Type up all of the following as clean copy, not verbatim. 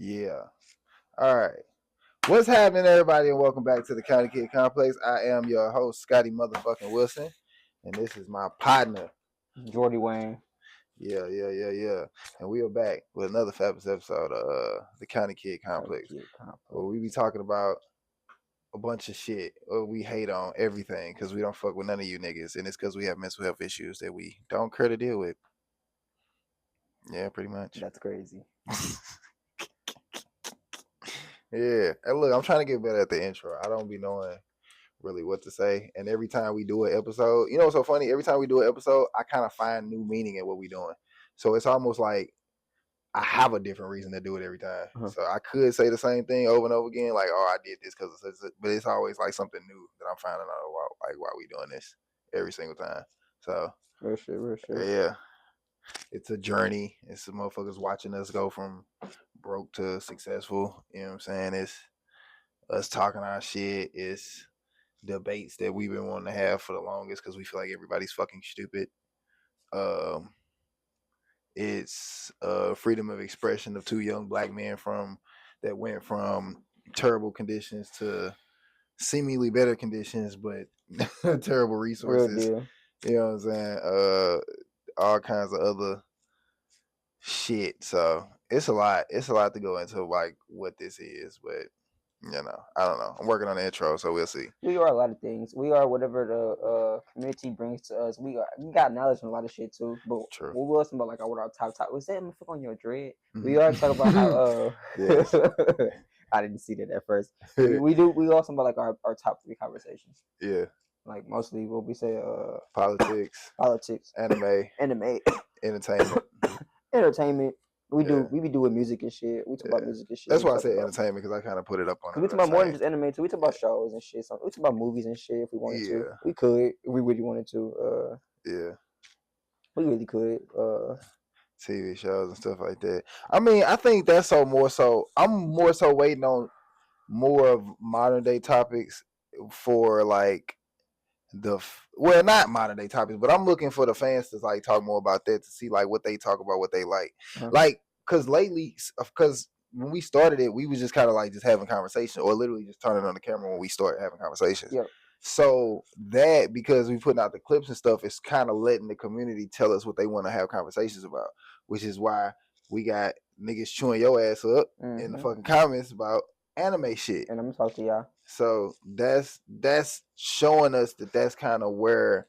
Yeah. All right. What's happening, everybody, and welcome back to the County Kid Complex. I am your host, Scotty motherfucking Wilson, and this is my partner, Jordy Wayne. Yeah. And we are back with another fabulous episode of the County Kid Complex, where we be talking about a bunch of shit, or we hate on everything because we don't fuck with none of you niggas, and it's because we have mental health issues that we don't care to deal with. Yeah, pretty much. That's crazy. Yeah. Hey, look, I'm trying to get better at the intro. I don't be knowing really what to say. And every time we do an episode, you know what's so funny? Every time we do an episode, I kind of find new meaning in what we're doing. So it's almost like I have a different reason to do it every time. So I could say the same thing over and over again, like, oh, I did this because of such, but it's always like something new that I'm finding out about, like, why we doing this every single time. So, real shit. Yeah. It's a journey. It's the motherfuckers watching us go from broke to successful. You know what I'm saying? It's us talking our shit. It's debates that we've been wanting to have for the longest because we feel like everybody's fucking stupid. It's freedom of expression of two young black men that went from terrible conditions to seemingly better conditions, but terrible resources. Real deal. You know what I'm saying? All kinds of other shit. So it's a lot. It's a lot to go into, like, what this is, but I don't know. I'm working on the intro, so we'll see. We are a lot of things. We are whatever the community brings to us. We got knowledge on a lot of shit too. But True. we will talk about like what our top was that motherfucker on your dread. We are talking about how Yes. I didn't see that at first. We also about like our top 3 conversations. Yeah. Like mostly what we say politics, anime, entertainment. We be doing music and shit. We talk about music and shit. That's why I said entertainment, because I kind of put it up on. We talk about more than just anime too. We talk about shows and shit. So we talk about movies and shit if we wanted to. We could if we really wanted to. We really could. TV shows and stuff like that. I mean, I think that's so more so. I'm more so waiting on more of modern day topics for like not modern day topics, but I'm looking for the fans to like talk more about that, to see like what they talk about, what they like. Like, because when we started it, we was just kind of like just having conversation, or literally just turning on the camera when we start having conversations. Yep. So that, because we putting out the clips and stuff, it's kind of letting the community tell us what they want to have conversations about, which is why we got niggas chewing your ass up in the fucking comments about anime shit. And I'm gonna talk to y'all. So that's showing us that that's kind of where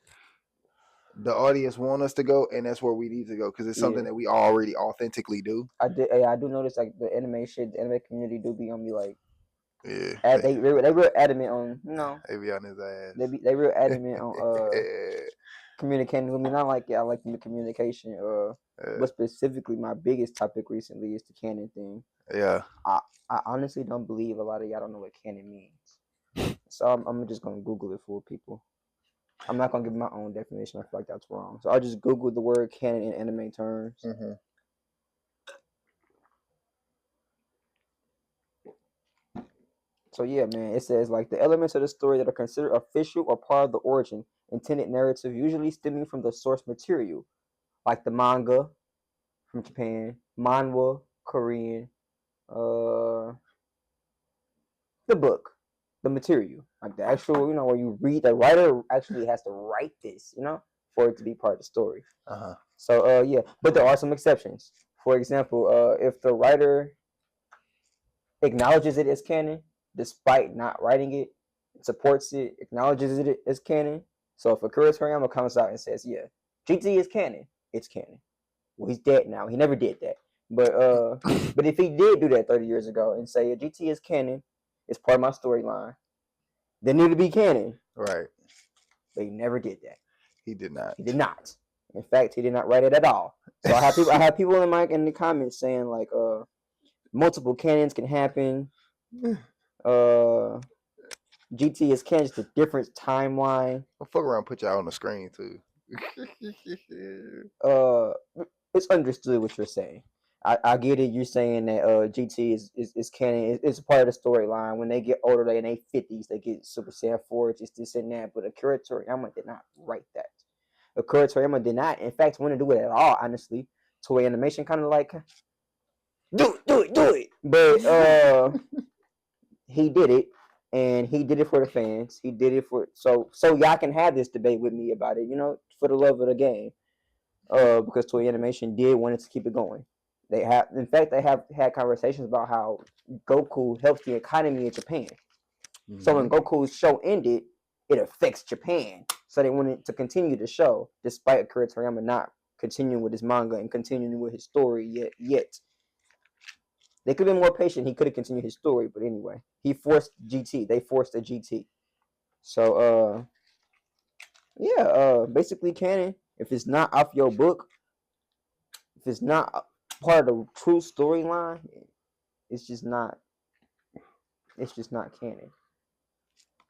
the audience want us to go, and that's where we need to go, because it's something that we already authentically do. I do notice like the anime shit, the anime community do be on me like. Yeah, they real adamant on, you know. They be on his ass. They real adamant on communicating with me. Not like I like the communication. But specifically, my biggest topic recently is the Canon thing. Yeah. I honestly don't believe a lot of y'all don't know what Canon means. So I'm just gonna Google it for people. I'm not gonna give my own definition. I feel like that's wrong. So I'll just Google the word Canon in anime terms. So yeah, man, it says like the elements of the story that are considered official or part of the origin intended narrative, usually stemming from the source material, like the manga from Japan, manhwa Korean, the book, the material, like the actual, you know, where you read. The writer actually has to write this, you know, for it to be part of the story. So yeah, but there are some exceptions. For example, if the writer acknowledges it as canon despite not writing it, supports it, acknowledges it as canon. So if Akira Toriyama comes out and says, "Yeah, GT is canon," it's canon. Well, he's dead now. He never did that. But if he did do that 30 years ago and say, "GT is canon, it's part of my storyline," then it would be canon. Right. But he never did that. He did not. He did not. In fact, he did not write it at all. So I have people in the comments saying like, multiple canons can happen. GT is canon, just a different timeline. I'll fuck around, put y'all on the screen too. It's understood what you're saying. I get it. You're saying that GT is canon. It's a part of the storyline. When they get older, they in their 50s, they get Super Saiyan 4, it's this and that. But Akira Toriyama did not write that. Akira Toriyama did not, in fact, want to do it at all, honestly. Toei Animation kind of like do it. But he did it, and he did it for the fans. He did it for so y'all can have this debate with me about it. You know, for the love of the game. Because Toei Animation did wanted to keep it going. They have, in fact, they have had conversations about how Goku helps the economy in Japan. So when Goku's show ended, it affects Japan. So they wanted to continue the show, despite Akira Toriyama not continuing with his manga and continuing with his story yet. They could have been more patient. He could have continued his story, but anyway, he forced GT. They forced a GT. So basically canon. If it's not off your book, if it's not part of the true storyline, it's just not. It's just not canon.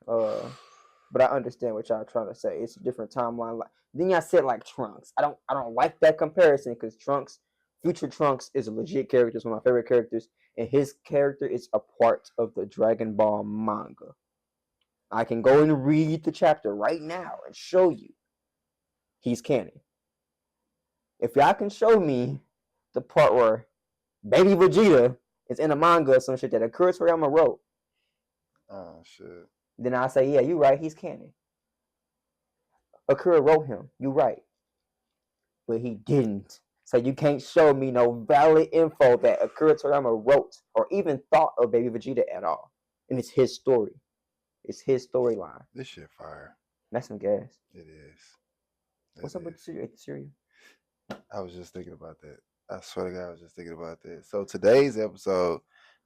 But I understand what y'all trying to say. It's a different timeline. Then y'all said like Trunks. I don't like that comparison because Trunks, Future Trunks, is a legit character. It's one of my favorite characters, and his character is a part of the Dragon Ball manga. I can go and read the chapter right now and show you he's canon. If y'all can show me the part where Baby Vegeta is in a manga or some shit that Akira Toriyama wrote, oh shit, then I say, yeah, you're right, he's canon. Akira wrote him, you're right. But he didn't. So you can't show me no valid info that Akira Toriyama wrote or even thought of Baby Vegeta at all. And it's his story. It's his storyline. This shit fire. That's some gas. It is. What's up with the cereal? I was just thinking about that. I swear to God, I was just thinking about that. So today's episode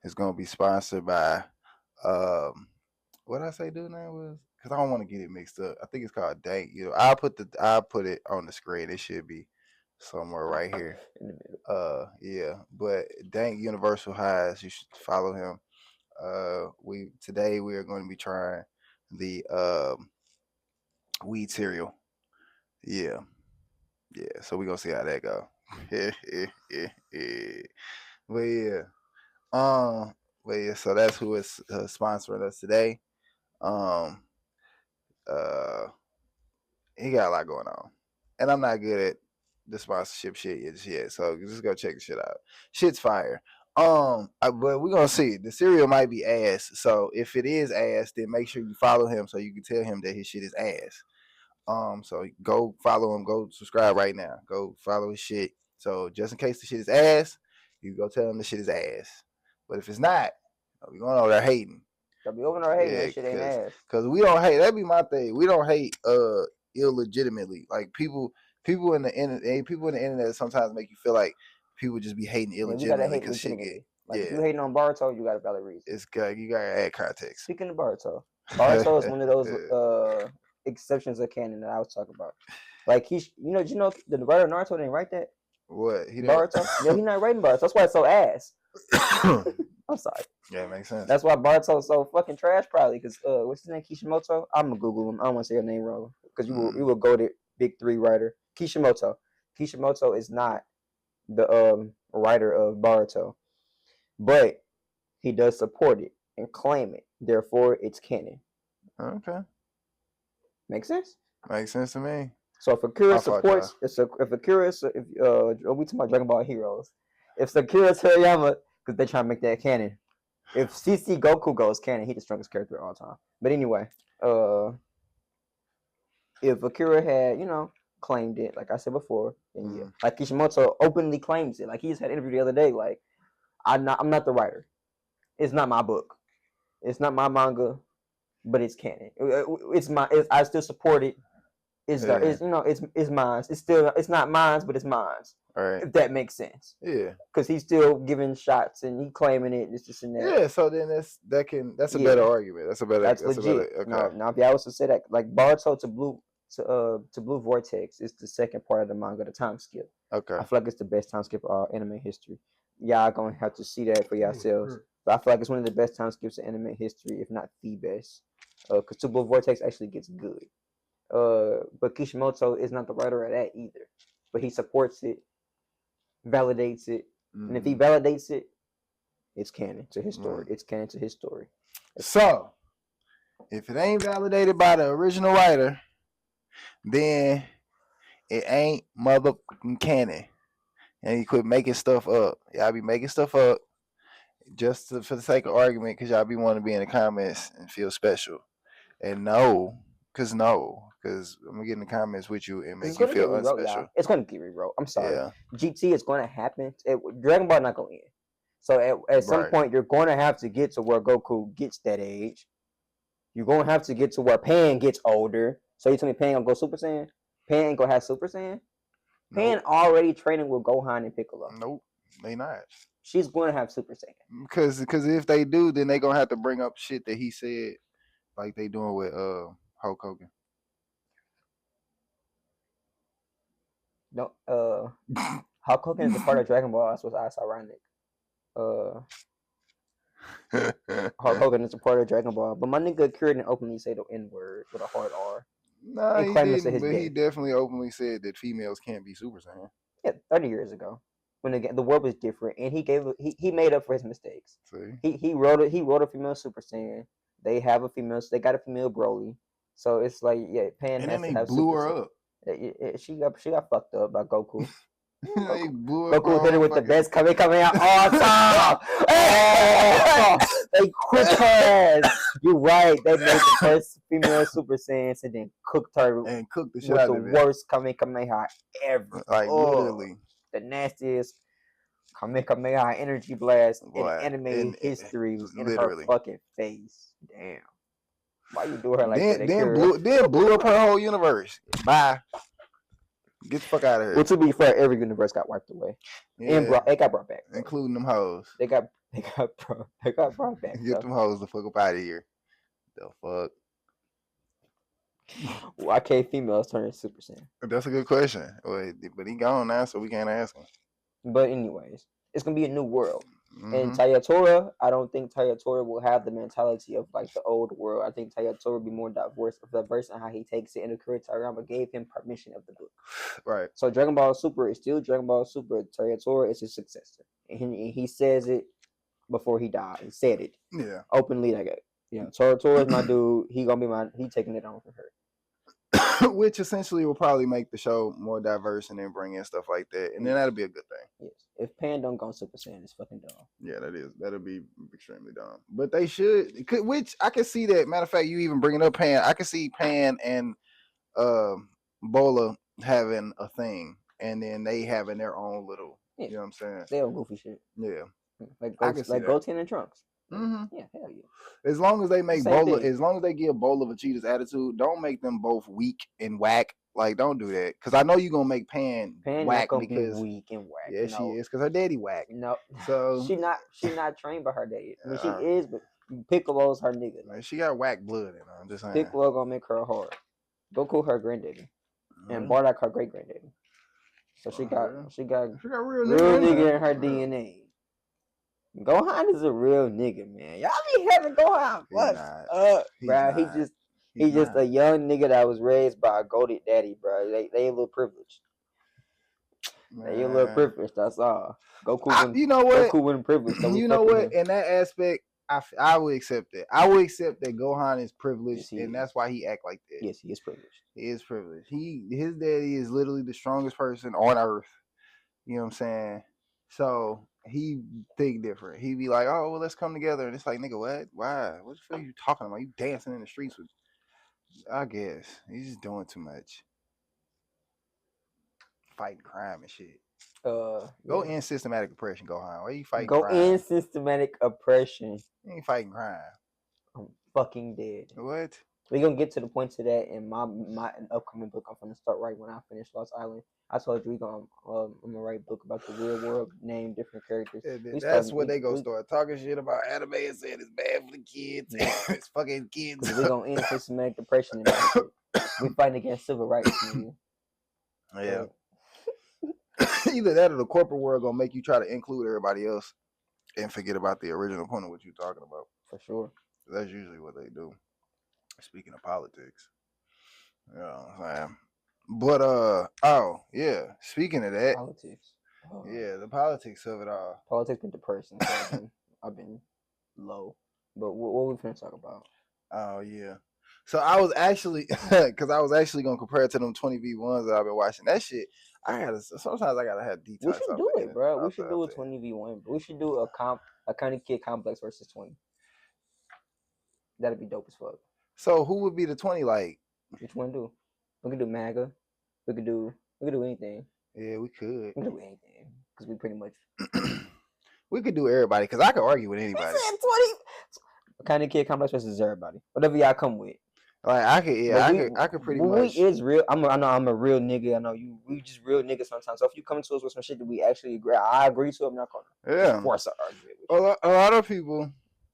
is going to be sponsored by, what did I say dude name was? Because I don't want to get it mixed up. I think it's called Dank. You know, I'll put it on the screen. It should be somewhere right here. In the middle. Yeah. But Dank Universal Highs, you should follow him. Today we are going to be trying the weed cereal. Yeah. Yeah, so we're gonna see how that go. But yeah. So that's who is sponsoring us today. Um he got a lot going on. And I'm not good at the sponsorship shit yet. So just go check the shit out. Shit's fire. But we're gonna see. The cereal might be ass. So if it is ass, then make sure you follow him so you can tell him that his shit is ass. So go follow him. Go subscribe right now. Go follow his shit. So just in case the shit is ass, you go tell him the shit is ass. But if it's not, we going over there hating. Don't be over there hating. That shit ain't ass. Because we don't hate. That'd be my thing. We don't hate illegitimately. Like people in the internet sometimes make you feel like people just be hating illegitimately because shit get. Like if you hating on Boruto, you got a valid reason. It's good. You gotta add context. Speaking of Boruto is one of those exceptions of canon that I was talking about. Like you know the writer of Naruto didn't write that. What Boruto? Yeah, he's not writing Boruto. That's why it's so ass. I'm sorry. Yeah, it makes sense. That's why Boruto's so fucking trash, probably. Because what's his name? Kishimoto. I'm gonna Google him. I don't want to say your name wrong because you will go to big three writer Kishimoto. Kishimoto is not the writer of Boruto, but he does support it and claim it. Therefore, it's canon. Okay. Makes sense? Makes sense to me. So if Akira supports, we talking about Dragon Ball Heroes. If Akira Toriyama, because they try to make that canon. If CC Goku goes canon, he's the strongest character of all time. But anyway, if Akira had, claimed it, like I said before, then yeah. Like Kishimoto openly claims it. Like he just had an interview the other day, like, I'm not the writer. It's not my book. It's not my manga, but it's canon. I still support it. It's mine. It's not mine, but it's mine. Right. If that makes sense. Yeah. Because he's still giving shots and he claiming it. It's just in there. Yeah. So then that's a better argument. That's legit. Okay. Now if y'all was to say that, like Boruto to Blue Vortex is the second part of the manga, the time skip. Okay. I feel like it's the best time skip of all anime history. Y'all gonna have to see that for yourselves. But I feel like it's one of the best time skips in anime history, if not the best. Because to Blue Vortex actually gets good. But Kishimoto is not the writer of that either. But he supports it, validates it, and if he validates it, it's canon to his story. It's canon to his story. So, if it ain't validated by the original writer, then it ain't motherfucking canon. And you quit making stuff up. Y'all be making stuff up just for the sake of argument because y'all be wanting to be in the comments and feel special. And because I'm gonna get in the comments with you and make you feel rewrote, unspecial. y'all. It's gonna get rewrote. I'm sorry. Yeah. GT is gonna happen. Dragon Ball not gonna end. So at some point you're gonna have to get to where Goku gets that age. You're gonna have to get to where Pan gets older. So you tell me Pan gonna go Super Saiyan? Pan ain't gonna have Super Saiyan? Pan already training with Gohan and Piccolo. Nope, they not. She's going to have Super Saiyan. Because if they do, then they gonna have to bring up shit that he said, like they doing with Hulk Hogan. No, Hulk Hogan is a part of Dragon Ball. That's ironic. Hulk Hogan is a part of Dragon Ball, but my nigga Kira didn't openly say the N word with a hard R. Nah, he didn't. But he definitely openly said that females can't be Super Saiyan. Yeah, 30 years ago, when the world was different, and he made up for his mistakes. See? He wrote a female Super Saiyan. They got a female Broly. So it's like, yeah, Pan and has then to have blew Super her Saiyan. up. She got fucked up by Goku. Goku hit her with the best Kamehameha all time. They cooked her ass. You're right. They made the first female Super Saiyans and then cooked her and cooked the shit with out the of it. worst Kamehameha ever. Like literally, the nastiest Kamehameha energy blast in anime history was in her fucking face. Damn. Why you do her like that? Then blew up her whole universe. Bye. Get the fuck out of here. Well, to be fair, every universe got wiped away. Yeah. And it got brought back. Though. Including them hoes. They got brought back. Get them hoes the fuck up out of here. The fuck. Why can't females turn Super Saiyan? That's a good question. But he gone now, so we can't ask him. But anyways, it's gonna be a new world. Mm-hmm. And Tayatora, I don't think Tayatora will have the mentality of like the old world. I think Tayatora will be more diverse in how he takes it. And Akira Toriyama gave him permission of the book. Right. So Dragon Ball Super is still Dragon Ball Super. Tayatora is his successor. And he says it before he died. He said it. Yeah. Openly like that. Yeah. Tayatora is my dude. He taking it on for her. Which essentially will probably make the show more diverse and then bring in stuff like that. And then that'll be a good thing. Yes. If Pan don't go Super Saiyan, it's fucking dumb. Yeah, that'll be extremely dumb. But they should, which I can see that. Matter of fact, you even bringing up Pan. I can see Pan and Bola having a thing. And then they having their own little, you know what I'm saying? They own goofy shit. Yeah. Like Goten and Trunks. Mm-hmm. Yeah, hell yeah. As long as they make Bola, as long as they give Bola Vegeta's attitude, don't make them both weak and whack. Like, don't do that. Because I know you're going to make Pan whack because be weak and whack. Yeah, she is. Because her daddy whack. No. So she not trained by her daddy. I mean, she is, but Piccolo's her nigga. Like, she got whack blood in her. I'm just saying. Piccolo going to make her hard. Goku her granddaddy. And Bardock her great granddaddy. So she got real nigga in her DNA. Gohan is a real nigga, man. Y'all be having Gohan fucked up, bro. He's just a young nigga that was raised by a goated daddy, bro. They a little privileged. They a little privileged. That's all. Goku wasn't privileged. So you know what? In that aspect, I would accept that. I would accept that Gohan is privileged, and that's why he act like that. Yes, he is privileged. He is privileged. His daddy is literally the strongest person on earth. You know what I'm saying? So he think different. He be like, oh, well, let's come together. And it's like, nigga, what? Why? What the fuck are you talking about? You dancing in the streets with, I guess. He's just doing too much. Fighting crime and shit. Go in systematic oppression, Gohan. Why are you fighting crime? Go in systematic oppression. You ain't fighting crime. I'm fucking dead. What? We're gonna get to the point to that in my upcoming book. I'm gonna start right when I finish Lost Island. I told you I'm gonna write a book about the real world, name different characters. That's what they gonna start talking shit about anime and saying it's bad for the kids. It's fucking kids. We're gonna end systematic depression and that shit. We're fighting against civil rights, man. Yeah. Either that or the corporate world gonna make you try to include everybody else and forget about the original point of what you're talking about. For sure. That's usually what they do. Speaking of politics. You know what I'm saying? But oh yeah. Speaking of that. Politics. Oh. Yeah, the politics of it all. Politics been depressing. So I've been low. But what we finna talk about? Oh yeah. So I was actually because I was actually gonna compare it to them 20v1s that I've been watching. That shit, sometimes I gotta have detox. We should do it, bro. We should do a 20v1. We should do a Kind of Kid Complex versus 20. That'd be dope as fuck. So who would be the 20? Like, which one do? We could do MAGA. We could do anything. Yeah, we could. We could do anything because we pretty much. We could do everybody because I could argue with anybody. 20. Kind of Kid Complex versus everybody. Whatever y'all come with. Like I could pretty much. We is real. I know I'm a real nigga. I know you. We just real niggas sometimes. So if you come to us with some shit that we actually agree, I agree to. I'm not gonna force an argument. A lot of people.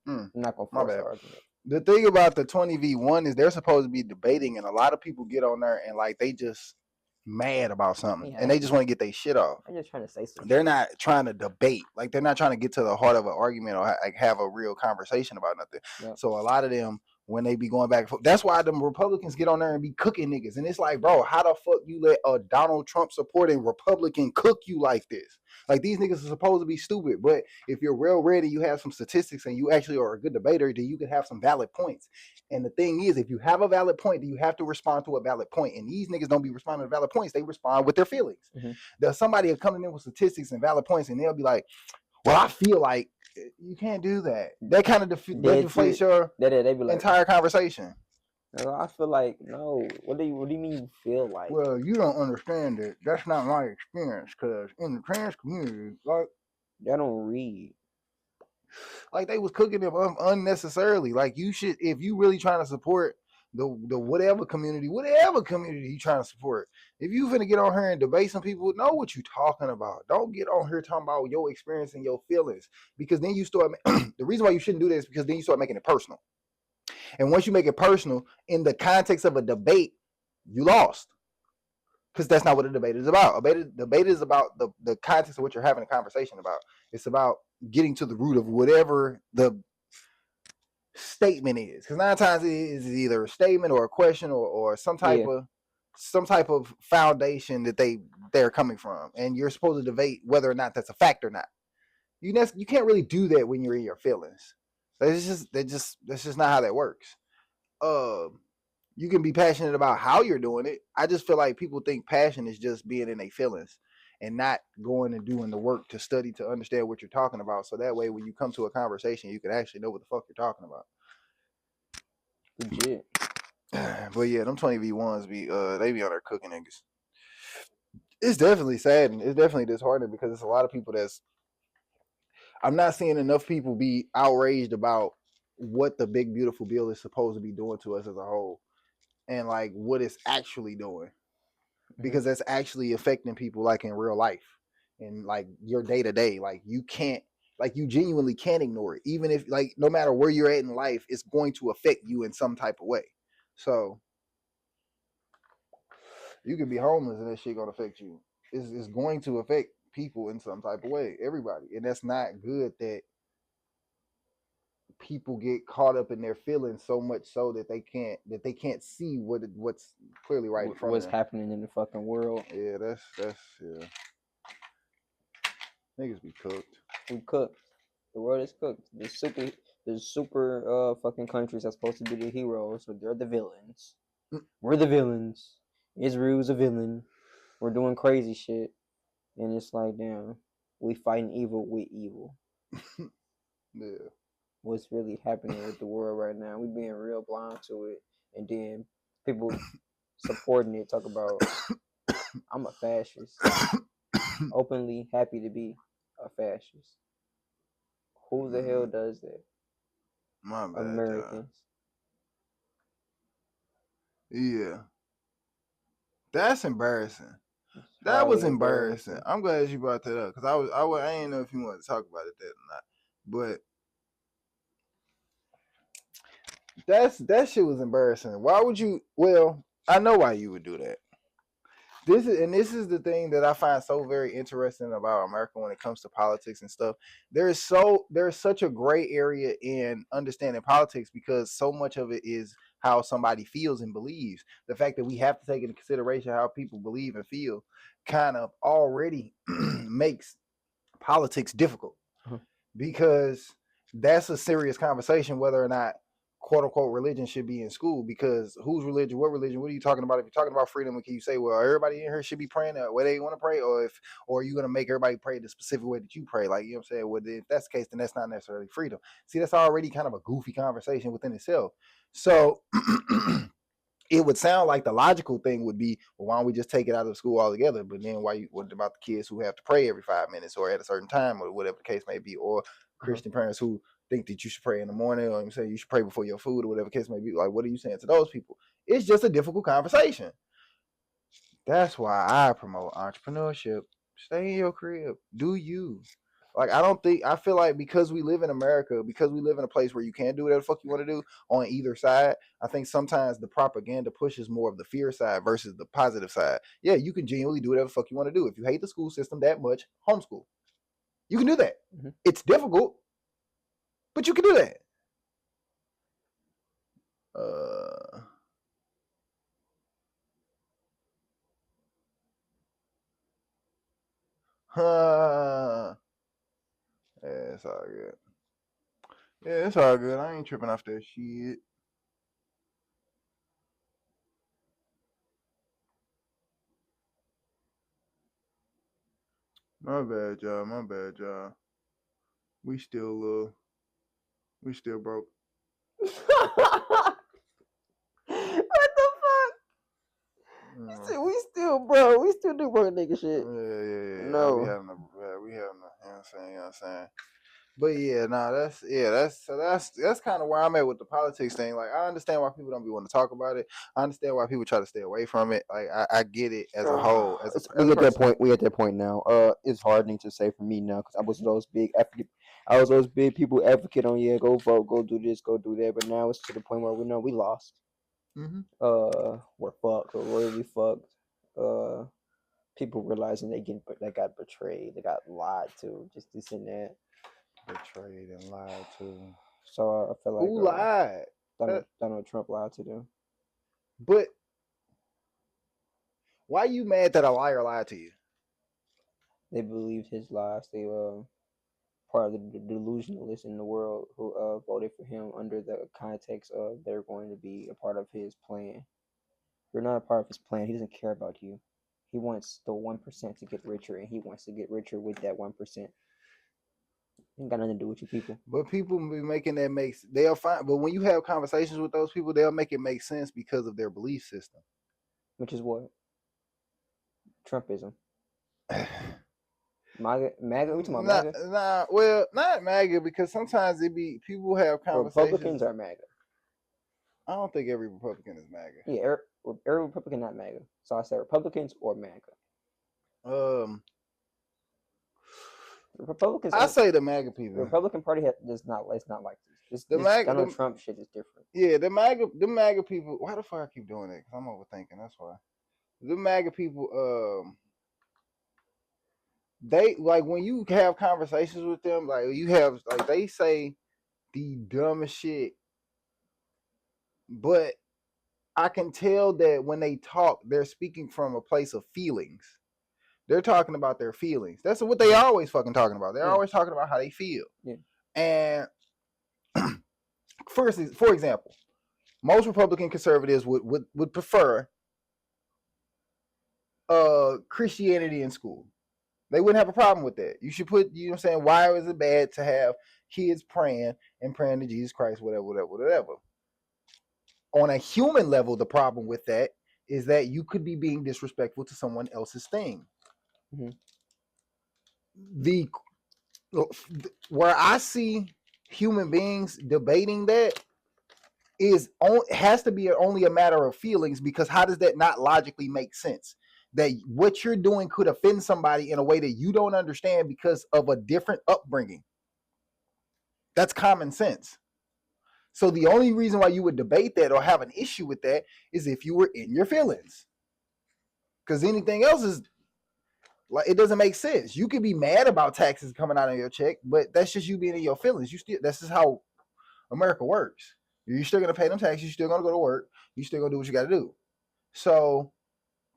I'm not gonna force an argument. The thing about the 20v1 is they're supposed to be debating, and a lot of people get on there and like they just mad about something, and they just want to get their shit off. I'm just trying to say something. They're not trying to debate. Like they're not trying to get to the heart of an argument or like have a real conversation about nothing. Yep. So a lot of them, when they be going back and forth, that's why them Republicans get on there and be cooking niggas. And it's like, bro, how the fuck you let a Donald Trump supporting Republican cook you like this? Like these niggas are supposed to be stupid. But if you're real ready, you have some statistics and you actually are a good debater, then you can have some valid points. And the thing is, if you have a valid point, then you have to respond to a valid point. And these niggas don't be responding to valid points. They respond with their feelings. Mm-hmm. There's somebody coming in with statistics and valid points, and they'll be like, well, I feel like you can't do that. That kind of deflates your entire conversation. I feel like, no. What do you mean you feel like? Well, you don't understand it. That's not my experience, because in the trans community, like, they don't read. Like they was cooking them unnecessarily. Like you should, if you really trying to support the whatever community you trying to support, if you finna get on here and debate some people, know what you talking about. Don't get on here talking about your experience and your feelings, because then you start. The reason why you shouldn't do this is because then you start making it personal. And once you make it personal in the context of a debate, you lost. Because that's not what a debate is about. A debate is about the context of what you're having a conversation about. It's about getting to the root of whatever the statement is. Because 9 times it is either a statement or a question or some type of foundation that they're coming from, and you're supposed to debate whether or not that's a fact or not. You can't really do that when you're in your feelings. That's just not how that works. You can be passionate about how you're doing it. I just feel like people think passion is just being in their feelings and not going and doing the work to study to understand what you're talking about. So that way, when you come to a conversation, you can actually know what the fuck you're talking about. Legit. But yeah, them 20v1s they be on there cooking niggas. It's definitely sad and it's definitely disheartening because it's a lot of people I'm not seeing enough people be outraged about what the big beautiful bill is supposed to be doing to us as a whole. And like what it's actually doing, because that's actually affecting people like in real life and like your day to day. Like you genuinely can't ignore it, even if like no matter where you're at in life, it's going to affect you in some type of way. So you can be homeless and that shit gonna affect you. It's going to affect people in some type of way, everybody, and that's not good. That people get caught up in their feelings so much so that they can't see what's clearly right in front of them. What's happening in the fucking world. Yeah, that's yeah. Niggas be cooked. We cooked. The world is cooked. The super fucking countries are supposed to be the heroes, but they're the villains. We're the villains. Israel's a villain. We're doing crazy shit. And it's like, damn, we fighting evil with evil. Yeah. What's really happening with the world right now? We being real blind to it. And then people supporting it talk about, I'm a fascist. Openly happy to be a fascist. Who the hell does that? My bad. Americans. Yeah. That's embarrassing. That was embarrassing. I'm glad you brought that up because I didn't know if you wanted to talk about it that or not. But that shit was embarrassing. Why would you? Well, I know why you would do that. This is the thing that I find so very interesting about America when it comes to politics and stuff. There's such a gray area in understanding politics because so much of it is how somebody feels and believes. The fact that we have to take into consideration how people believe and feel kind of already makes politics difficult because that's a serious conversation whether or not quote unquote religion should be in school, because whose religion, what religion, what are you talking about? If you're talking about freedom, can you say, well, everybody in here should be praying the way they want to pray, or are you going to make everybody pray the specific way that you pray? Like, you know what I'm saying? Well, if that's the case, then that's not necessarily freedom. See, that's already kind of a goofy conversation within itself. So it would sound like the logical thing would be, well, why don't we just take it out of school altogether? But then what about the kids who have to pray every 5 minutes or at a certain time or whatever the case may be, or Christian parents who think that you should pray in the morning, or you say you should pray before your food or whatever the case may be? Like, what are you saying to those people? It's just a difficult conversation. That's why I promote entrepreneurship. Stay in your crib. Do you. Like, I feel like because we live in America, because we live in a place where you can do whatever the fuck you want to do on either side, I think sometimes the propaganda pushes more of the fear side versus the positive side. Yeah, you can genuinely do whatever the fuck you want to do. If you hate the school system that much, homeschool. You can do that. Mm-hmm. It's difficult, but you can do that. Yeah, it's all good. Yeah, it's all good. I ain't tripping off that shit. My bad, y'all. My bad, y'all. We still broke. What the fuck? You said we still broke. We still do broke nigga shit. Yeah. No. We having you know what I'm saying? But yeah, that's kind of where I'm at with the politics thing. Like, I understand why people don't be wanting to talk about it. I understand why people try to stay away from it. Like, I get it as a whole. We at that point now. It's hardening to say for me now, because I was those big people advocate on, yeah, go vote, go do this, go do that. But now it's to the point where we know we lost. Mm-hmm. We're fucked. We're really fucked. People realizing they got betrayed, they got lied to, just this and that. Betrayed and lied to. So I feel like who lied? Donald Trump lied to them. But why are you mad that a liar lied to you? They believed his lies. They part of the delusionalists in the world who voted for him under the context of they're going to be a part of his plan. You're not a part of his plan. He doesn't care about you. He wants the 1% to get richer, and he wants to get richer with that 1%. Ain't got nothing to do with you people. But people be making that they'll find. But when you have conversations with those people, they'll make it make sense because of their belief system. Which is what? Trumpism. MAGA? We talking about MAGA? Well, not MAGA, because sometimes it be people have conversations. Republicans are MAGA. I don't think every Republican is MAGA. Yeah, every Republican not MAGA. So I say Republicans or MAGA. Republicans. I say the MAGA people. The Republican Party it's not like this. Donald Trump shit is different. Yeah, the MAGA people. Why the fuck I keep doing it? Because I'm overthinking. That's why. The MAGA people. They, like, when you have conversations with them, like, they say the dumbest shit, but I can tell that when they talk, they're speaking from a place of feelings. They're talking about their feelings. That's what they always fucking talking about. They're always talking about how they feel. Yeah. And for example, most Republican conservatives would prefer Christianity in school. They wouldn't have a problem with that. You should put, you know what I'm saying, why is it bad to have kids praying to Jesus Christ, whatever. On a human level, the problem with that is that you could be being disrespectful to someone else's thing. Mm-hmm. Where I see human beings debating that has to be only a matter of feelings, because how does that not logically make sense? That what you're doing could offend somebody in a way that you don't understand because of a different upbringing. That's common sense. So the only reason why you would debate that or have an issue with that is if you were in your feelings. Because anything else is like, it doesn't make sense. You could be mad about taxes coming out of your check, but that's just you being in your feelings. That's just how America works. You're still gonna pay them taxes. You're still gonna go to work. You're still gonna do what you got to do. So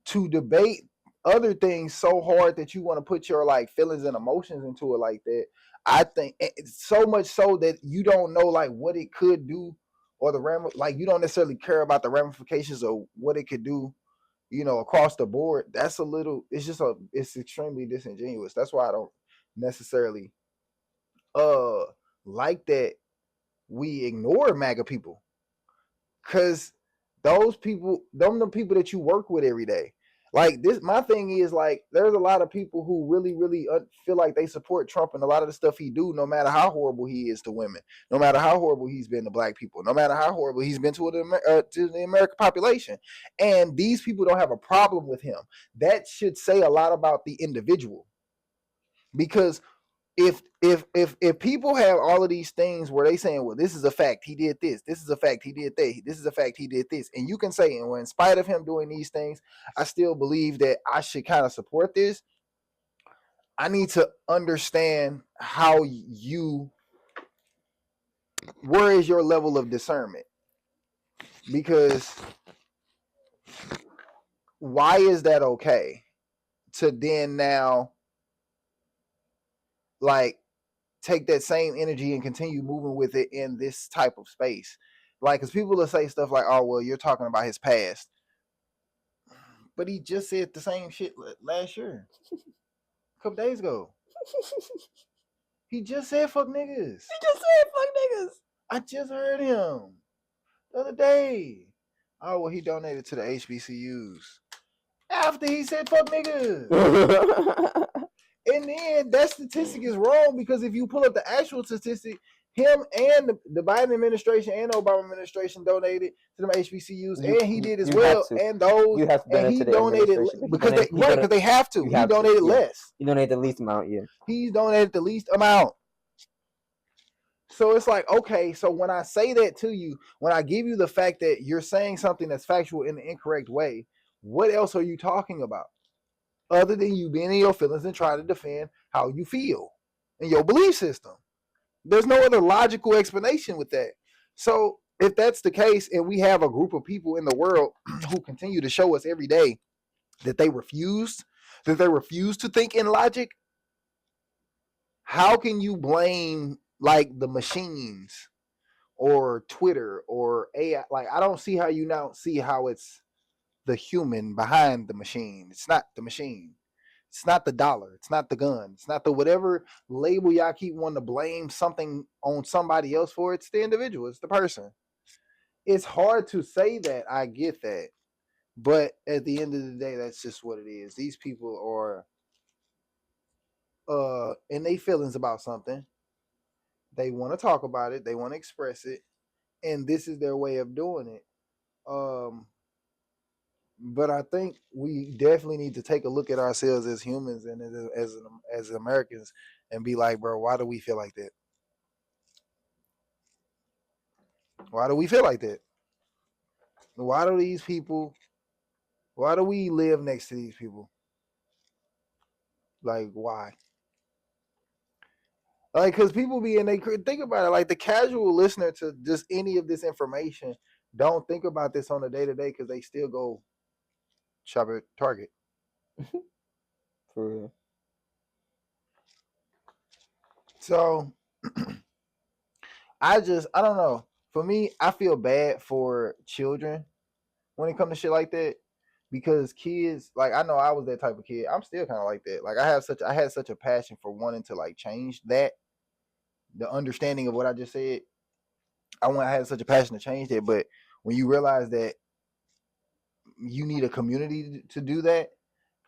to debate other things so hard that you want to put your like feelings and emotions into it like that, I think it's so much so that you don't know like what it could do or like you don't necessarily care about the ramifications of what it could do, across the board. That's it's extremely disingenuous. That's why I don't necessarily like that we ignore MAGA people, because those people, the people that you work with every day. Like this, my thing is like there's a lot of people who really, really feel like they support Trump and a lot of the stuff he do, no matter how horrible he is to women, no matter how horrible he's been to black people, no matter how horrible he's been to the American population. And these people don't have a problem with him. That should say a lot about the individual, because if people have all of these things where they saying, well, this is a fact he did this is a fact he did that, this is a fact he did this, and you can say, and well, in spite of him doing these things, I still believe that I should kind of support this. I need to understand where is your level of discernment, because why is that okay to then now like take that same energy and continue moving with it in this type of space? Like, because people will say stuff like, oh, well, you're talking about his past. But he just said the same shit last year, a couple days ago. He just said fuck niggas. He just said fuck niggas. I just heard him the other day. Oh, well, he donated to the HBCUs after he said fuck niggas. And then that statistic is wrong, because if you pull up the actual statistic, him and the Biden administration and the Obama administration donated to them HBCUs, and he did as well. And those, you have to and he donated because they have to. He donated less. He donated the least amount. Yeah, he's donated the least amount. So it's like, okay, so when I say that to you, when I give you the fact that you're saying something that's factual in the incorrect way, what else are you talking about? Other than you being in your feelings and trying to defend how you feel and your belief system. There's no other logical explanation with that. So if that's the case, and we have a group of people in the world who continue to show us every day that they refuse to think in logic, how can you blame like the machines or Twitter or AI? Like, I don't see how you now see how it's the human behind the machine. It's not the machine. It's not the dollar. It's not the gun. It's not the whatever label y'all keep wanting to blame something on somebody else for. It's the individual. It's the person. It's hard to say that. I get that. But at the end of the day, that's just what it is. These people are in their feelings about something. They want to talk about it. They want to express it. And this is their way of doing it. But I think we definitely need to take a look at ourselves as humans and as Americans and be like, bro, why do we feel like that? Why do we feel like that? Why do these people? Why do we live next to these people? Like, why? Like, because people think about it. Like, the casual listener to just any of this information don't think about this on a day to day, because they still go shop at Target. For real. So I don't know. For me, I feel bad for children when it comes to shit like that, because kids, like, I know I was that type of kid. I'm still kind of like that. Like, I had such a passion for wanting to like change that, the understanding of what I just said. I had such a passion to change that, but when you realize that you need a community to do that,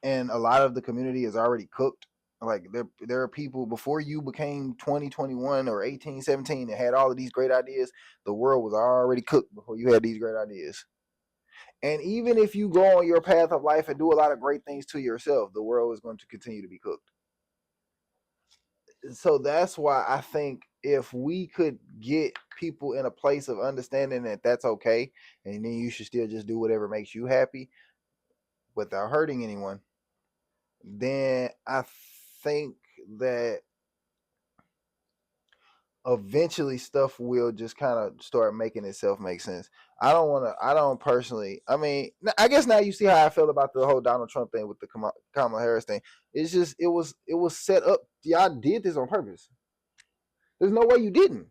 and a lot of the community is already cooked. Like, there are people before you became 20, 21, or 18, 17 that had all of these great ideas. The world was already cooked before you had these great ideas. And even if you go on your path of life and do a lot of great things to yourself, the world is going to continue to be cooked. So that's why I think if we could get people in a place of understanding that that's okay, and then you should still just do whatever makes you happy without hurting anyone, then I think that eventually stuff will just kind of start making itself make sense. I don't personally, I mean, I guess now you see how I feel about the whole Donald Trump thing with the Kamala Harris thing. It's just, it was set up. Y'all did this on purpose. There's no way you didn't,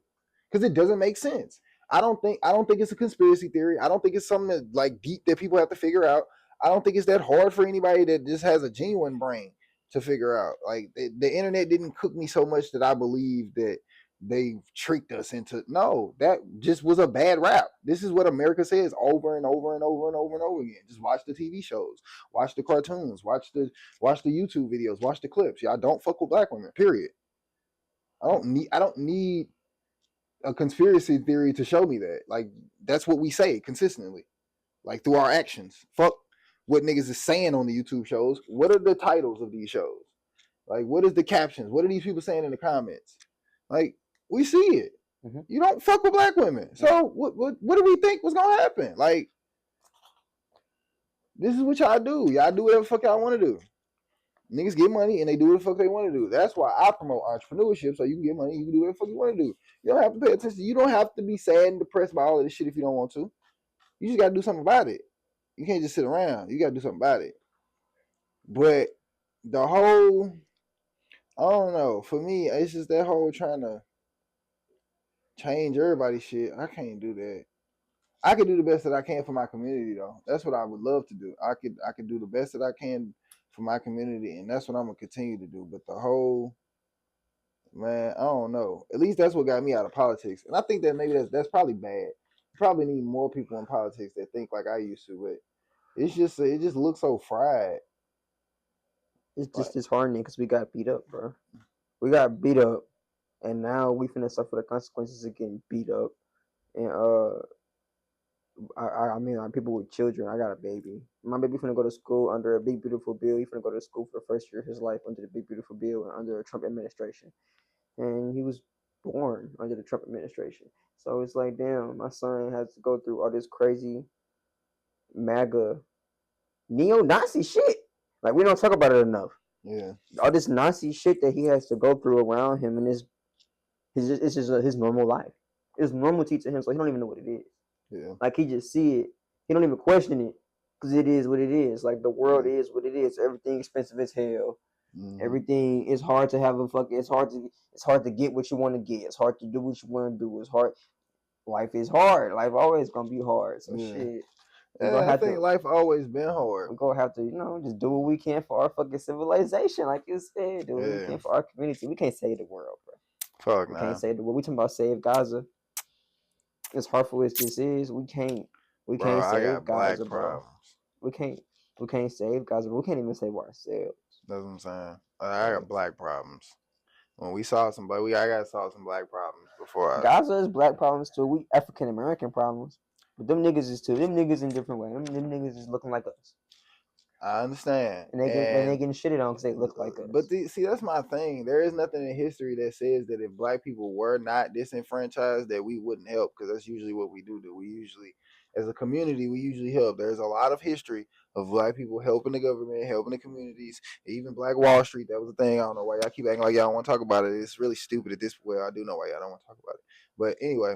because it doesn't make sense. I don't think it's a conspiracy theory. I don't think it's something that, like, deep that people have to figure out. I don't think it's that hard for anybody that just has a genuine brain to figure out. Like the internet didn't cook me so much that I believe that they tricked us into. No, that just was a bad rap. This is what America says over and over and over and over and over again. Just watch the TV shows, watch the cartoons, watch the YouTube videos, watch the clips. Y'all don't fuck with black women. Period. I don't need a conspiracy theory to show me that. Like, that's what we say consistently, like, through our actions. Fuck what niggas is saying on the YouTube shows. What are the titles of these shows? Like, what is the captions? What are these people saying in the comments? Like, we see it. Mm-hmm. You don't fuck with black women. So what do we think was gonna happen? Like, this is what y'all do. Y'all do whatever the fuck y'all want to do. Niggas get money and they do what the fuck they want to do. That's why I promote entrepreneurship, so you can get money, you can do whatever the fuck you want to do. You don't have to pay attention. You don't have to be sad and depressed by all of this shit if you don't want to. You just gotta do something about it. You can't just sit around. You gotta do something about it. But the whole, I don't know. For me, it's just that whole trying to change everybody's shit. I can't do that. I could do the best that I can for my community, though. That's what I would love to do. I could do the best that I can for my community, and that's what I'm gonna continue to do. But the whole, man, I don't know. At least that's what got me out of politics, and I think that maybe that's probably bad. You probably need more people in politics that think like I used to, but it just looks so fried. It's just disheartening because we got beat up, bro. We got beat up, and now we finna suffer the consequences of getting beat up. And I mean, like, people with children. I got a baby. My baby finna go to school under a big beautiful bill. He finna go to school for the first year of his life under the big beautiful bill and under a Trump administration. And he was born under the Trump administration. So it's like, damn, my son has to go through all this crazy MAGA neo-Nazi shit. Like, we don't talk about it enough. Yeah. All this Nazi shit that he has to go through around him, and it's just his normal life. It's normality to him, so he don't even know what it is. Yeah. Like, he just see it. He don't even question it because it is what it is. Like, the world is what it is. Everything expensive as hell. Mm-hmm. Everything is hard to have a fucking. It's hard to get what you want to get. It's hard to do what you want to do. It's hard. Life is hard. Life always gonna be hard. So shit. I think life always been hard. We're gonna have to, just do what we can for our fucking civilization, like you said. Do what we can for our community. We can't save the world, bro. Fuck, we can't save the world. We talking about save Gaza. As hurtful as this is, we can't save Gaza, bro. We can't save Gaza. We can't even save ourselves. That's what I'm saying. I got black problems. When we saw somebody, I got to solve some black problems before. Gaza is black problems too. We African American problems, but them niggas is too. Them niggas in different way. Them niggas is looking like us. I understand. And they getting shitted on because they look like us. But see, that's my thing. There is nothing in history that says that if black people were not disenfranchised, that we wouldn't help, because that's usually what we do. We usually, as a community, we usually help. There's a lot of history of black people helping the government, helping the communities, even Black Wall Street. That was a thing. I don't know why y'all keep acting like y'all don't want to talk about it. It's really stupid at this point. I do know why y'all don't want to talk about it. But anyway,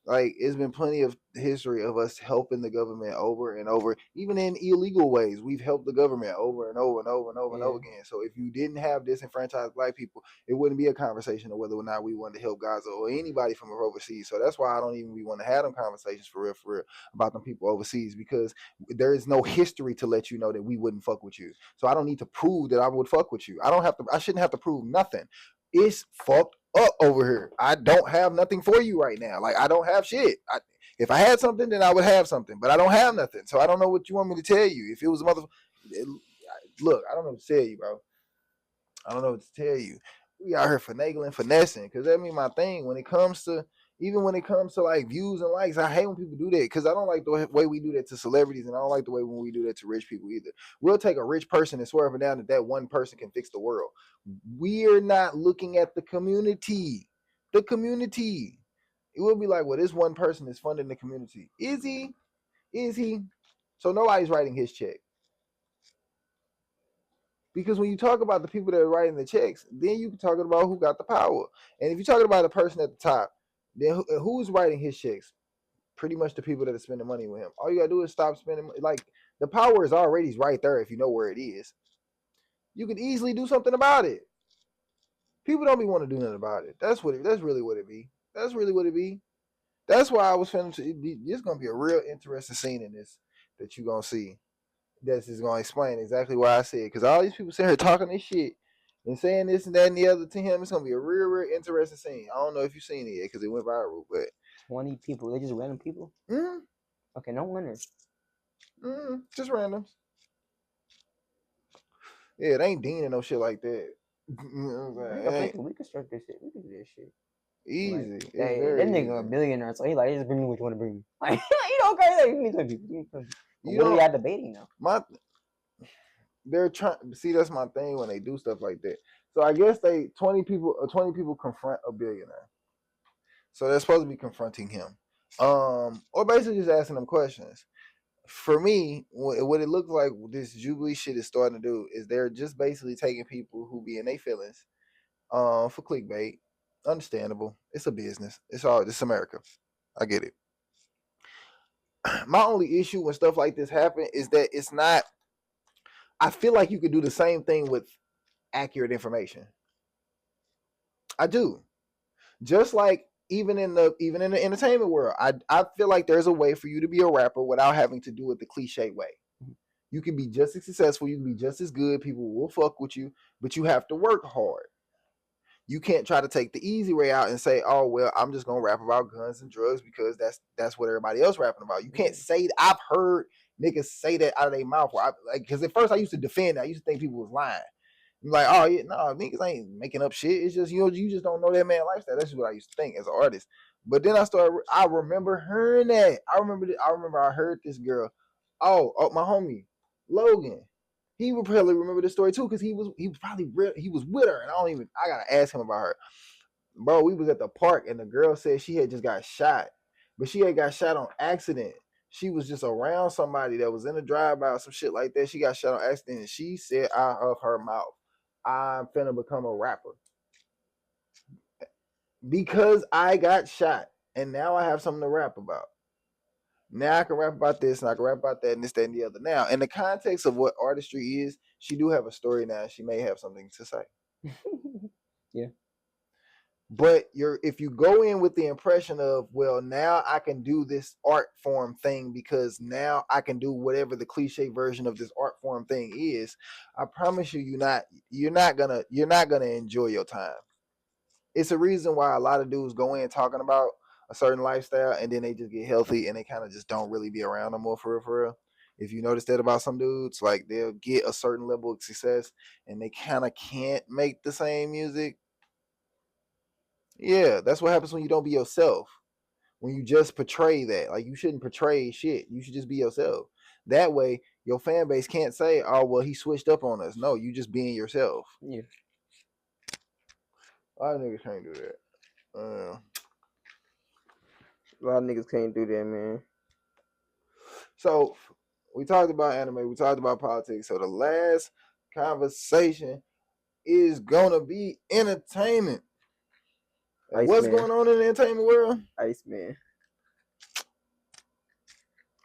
like, it's been plenty of history of us helping the government over and over, even in illegal ways. We've helped the government over and over and over and over and over again. So if you didn't have disenfranchised black people, it wouldn't be a conversation of whether or not we wanted to help Gaza or anybody from overseas. So that's why I don't even want to have them conversations for real about them people overseas, because there is no history to let you know that we wouldn't fuck with you. So I don't need to prove that I would fuck with you. I shouldn't have to prove nothing. It's fucked up over here. I don't have nothing for you right now. Like, I don't have shit. If I had something, then I would have something, but I don't have nothing. So I don't know what you want me to tell you. If it was a look, I don't know what to tell you, bro. I don't know what to tell you. We out here finagling, finessing, because that mean my thing when it comes to like views and likes. I hate when people do that, because I don't like the way we do that to celebrities, and I don't like the way when we do that to rich people either. We'll take a rich person and swear up and down that one person can fix the world. We're not looking at the community. The community. It will be like, well, this one person is funding the community. Is he? Is he? So nobody's writing his check. Because when you talk about the people that are writing the checks, then you can talk about who got the power. And if you're talking about the person at the top, then who's writing his checks? Pretty much the people that are spending money with him. All you gotta do is stop spending. Like, the power is already right there if you know where it is. You can easily do something about it. People don't be want to do nothing about it. That's really what it be. That's really what it be. That's why I was finna. It's gonna be a real interesting scene in this that you gonna see. That's just gonna explain exactly why I said. Because all these people sitting here talking this shit and saying this and that and the other to him, it's gonna be a real interesting scene. I don't know if you've seen it yet because it went viral, but 20 people. They just random people. mm, Okay, no winners. just randoms. Yeah, it ain't Dean and no shit like that. You know what I'm saying? We can start this shit. We can do this shit. Like, Easy. It's that very nigga a easy. billionaire, so he like, just bring me what you want to bring me. Like, you know, okay, like, give me 20 people. Give me 20 people. But You what are don't. y'all debating now? They're trying. See, that's my thing when they do stuff like that. So I guess 20 people confront a billionaire. So they're supposed to be confronting him, or basically just asking them questions. For me, what it looks like this Jubilee shit is starting to do is they're just basically taking people who be in their feelings, for clickbait. Understandable. It's a business. It's America. I get it. My only issue when stuff like this happen is that it's not. I feel like you could do the same thing with accurate information. I do. Just like even in the entertainment world, I feel like there's a way for you to be a rapper without having to do it the cliche way. You can be just as successful, you can be just as good, people will fuck with you, but you have to work hard. You can't try to take the easy way out and say, "Oh well, I'm just gonna rap about guns and drugs because that's what everybody else rapping about." You can't say that. I've heard niggas say that out of their mouth. Because at first I used to defend it. I used to think people was lying. I'm like, oh yeah, no, niggas ain't making up shit. It's just you just don't know that man lifestyle. That's just what I used to think as an artist. But then I remember hearing that. I remember I heard this girl. Oh, my homie Logan. He would probably remember this story too because he was probably he was with her, and I gotta ask him about her. Bro, we was at the park and the girl said she had just got shot, but she had got shot on accident. She was just around somebody that was in a drive-by or some shit like that. She got shot on accident, and she said out of her mouth, "I'm finna become a rapper because I got shot, and now I have something to rap about. Now I can rap about this, and I can rap about that, and this, that, and the other. Now, in the context of what artistry is, she do have a story now. She may have something to say." Yeah. But if you go in with the impression of, well, now I can do this art form thing because now I can do whatever the cliche version of this art form thing is, I promise you, you're not gonna enjoy your time. It's a reason why a lot of dudes go in talking about a certain lifestyle and then they just get healthy and they kind of just don't really be around no more for real, for real. If you notice that about some dudes, like they'll get a certain level of success and they kind of can't make the same music. Yeah, that's what happens when you don't be yourself. When you just portray that. Like you shouldn't portray shit. You should just be yourself. That way your fan base can't say, "Oh, well, he switched up on us." No, you just being yourself. Yeah. A lot of niggas can't do that. A lot of niggas can't do that, man. So we talked about anime, we talked about politics. So the last conversation is gonna be entertainment. And what's going on in the entertainment world? Iceman.